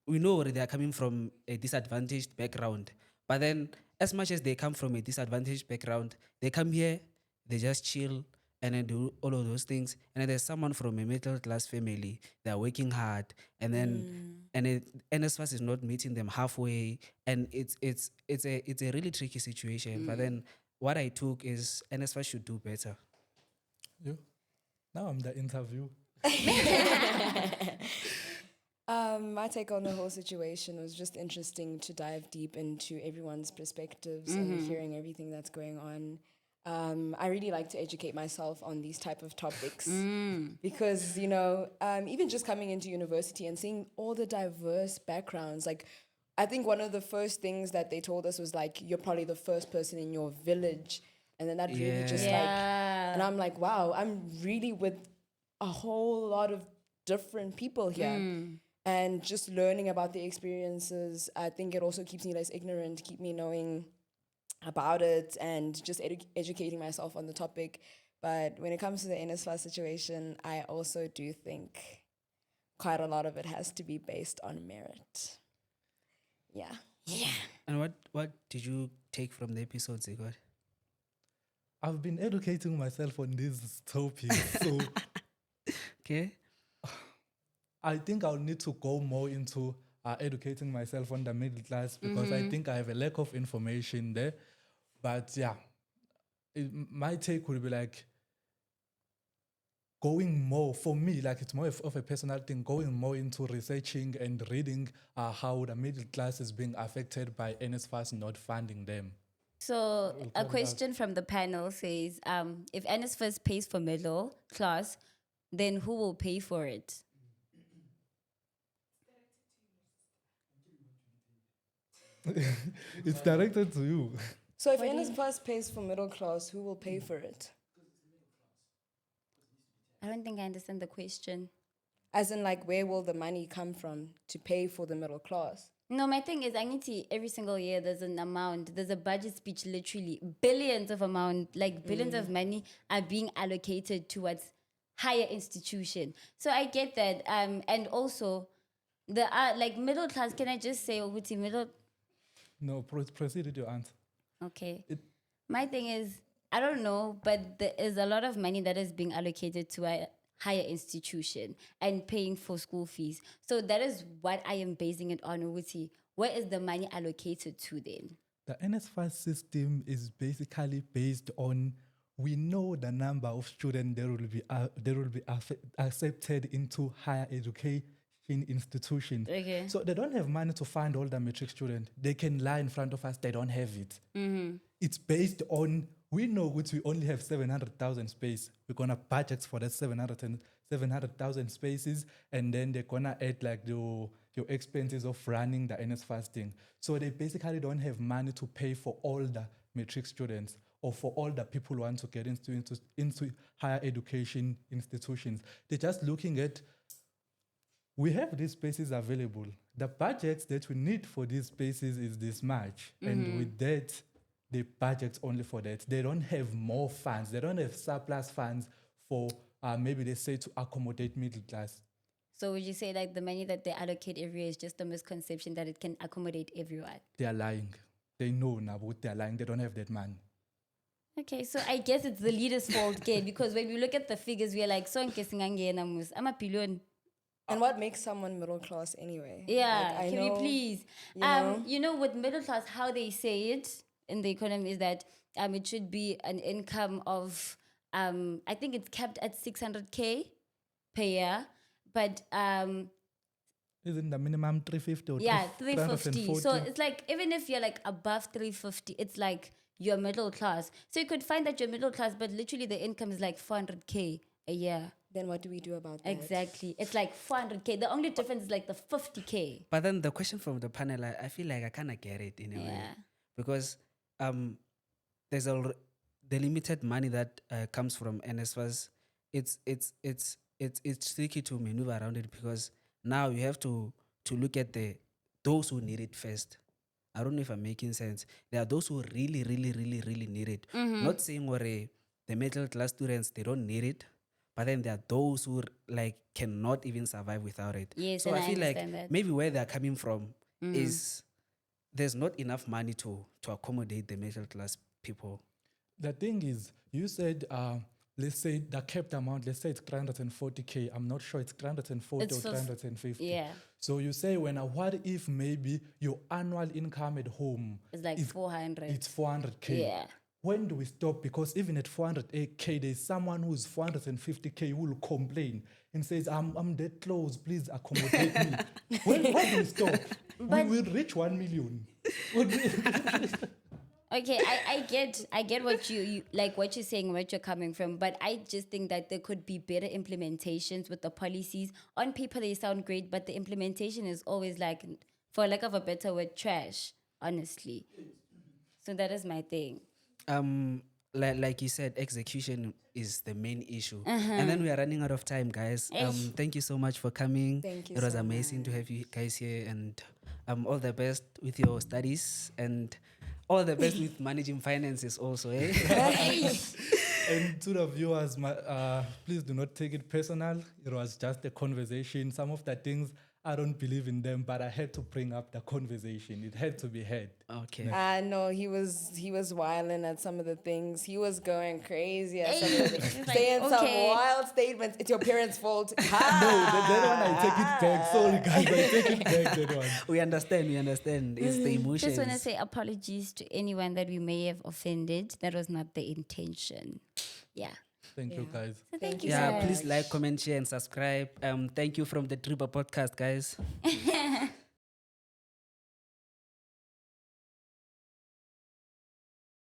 we know already they're coming from a disadvantaged background. But then as much as they come from a disadvantaged background, they come here, they just chill and then do all of those things. And then there's someone from a middle class family, they're working hard, and then NSFAS is not meeting them halfway, and it's a really tricky situation. But then what I took is NSFAS should do better. You? Now I'm the interview. My take on the whole situation was just interesting to dive deep into everyone's perspectives and hearing everything that's going on. I really like to educate myself on these type of topics because, you know, even just coming into university and seeing all the diverse backgrounds, like I think one of the first things that they told us was like, you're probably the first person in your village. And then that really just like, and I'm like, wow, I'm really with a whole lot of different people here. And just learning about the experiences, I think it also keeps me less ignorant, keep me knowing about it and just educating myself on the topic. But when it comes to the NSFAS situation, I also do think quite a lot of it has to be based on merit. Yeah. And what did you take from the episode, Zigod? I've been educating myself on these topics, so Okay. I think I'll need to go more into educating myself on the middle class because I think I have a lack of information there. But yeah, my take would be like going more, for me, like it's more of a personal thing, going more into researching and reading how the middle class is being affected by NSFAS not funding them. So a question from the panel says, if NSFAS pays for middle class, then who will pay for it? It's directed to you. So if NSFAS pays for middle class, who will pay for it? I don't think I understand the question. As in, like, where will the money come from to pay for the middle class? No, my thing is, I need to, every single year, there's an amount, there's a budget speech, literally billions of billions of money are being allocated towards higher institution. So I get that. And also, the like middle class, can I just say, Oguti, middle? No, proceed with your answer. Okay. My thing is, I don't know, but there is a lot of money that is being allocated to a higher institution and paying for school fees. So that is what I am basing it on, Uguti. Where is the money allocated to then? The NSFAS system is basically based on, we know the number of students that will be accepted into higher education institutions. Okay. So they don't have money to fund all the matric students. They can lie in front of us, they don't have it. It's based on, we know which we only have 700,000 space. We're gonna budget for that 700,000 spaces, and then they're gonna add like your expenses of running the NSFAS thing. So they basically don't have money to pay for all the matric students or for all the people who want to get into higher education institutions. They're just looking at, we have these spaces available. The budgets that we need for these spaces is this much. And with that, they budget only for that. They don't have more funds. They don't have surplus funds for maybe they say to accommodate middle class. So would you say like the money that they allocate every year is just a misconception that it can accommodate everyone? They are lying. They know now what they are lying. They don't have that money. Okay, so I guess it's the leader's fault, okay? Because when we look at the figures, we are like, so I'm a billion. And what makes someone middle class anyway? Yeah, Like, can we please? You know, with middle class, how they say it in the economy is that it should be an income of, I think it's capped at 600K per year, but Isn't the minimum 350 or yeah, 350. 340? So it's like, even if you're like above 350, it's like you're middle class. So you could find that you're middle class, but literally the income is like 400K a year. Then what do we do about that? Exactly. It's like 400K. The only difference is like the 50K. But then the question from the panel, I feel like I kind of get it in a way. Yeah. Because there's the limited money that comes from NSFAS. It's tricky to maneuver around it because now you have to look at those who need it first. I don't know if I'm making sense. There are those who really, really, really, really need it. Not saying the middle class students, they don't need it, but then there are those who like cannot even survive without it. Yes, so and I I feel like understand that. maybe where they're coming from is there's not enough money to accommodate the middle class people. The thing is, you said, let's say the capped amount, let's say it's 340K. I'm not sure it's 340 It's or for- 350. Yeah. So you say, what if maybe your annual income at home It's like 400. it's 400K? Yeah. When do we stop? Because even at 400K, there's someone who's 450K who will complain and says, I'm that close, please accommodate me. When do we stop? We will reach 1 million. Okay, I get what you like what you're saying, where you're coming from, but I just think that there could be better implementations with the policies. On paper they sound great, but the implementation is always like, for lack of a better word, trash, honestly. So that is my thing. Like you said, execution is the main issue. And then we are running out of time, guys. Thank you so much for coming. Thank you It was so amazing to have you guys here, and all the best with your studies and all the best with managing finances also, eh? And to the viewers, please do not take it personal. It was just a conversation. Some of the things, I don't believe in them, but I had to bring up the conversation. It had to be had. Okay. No, he was wilding at some of the things. He was going crazy at some of the things. It's like, Saying some okay. wild statements. It's your parents' fault. No, that one I take it back. Sorry, guys, I take it back, that one. We understand. It's the emotions. Just want to say apologies to anyone that we may have offended. That was not the intention. Yeah. Thank you, guys. So thank you Yeah, so please much. like, comment, share, and subscribe. Thank you from the Dripanomics Podcast, guys.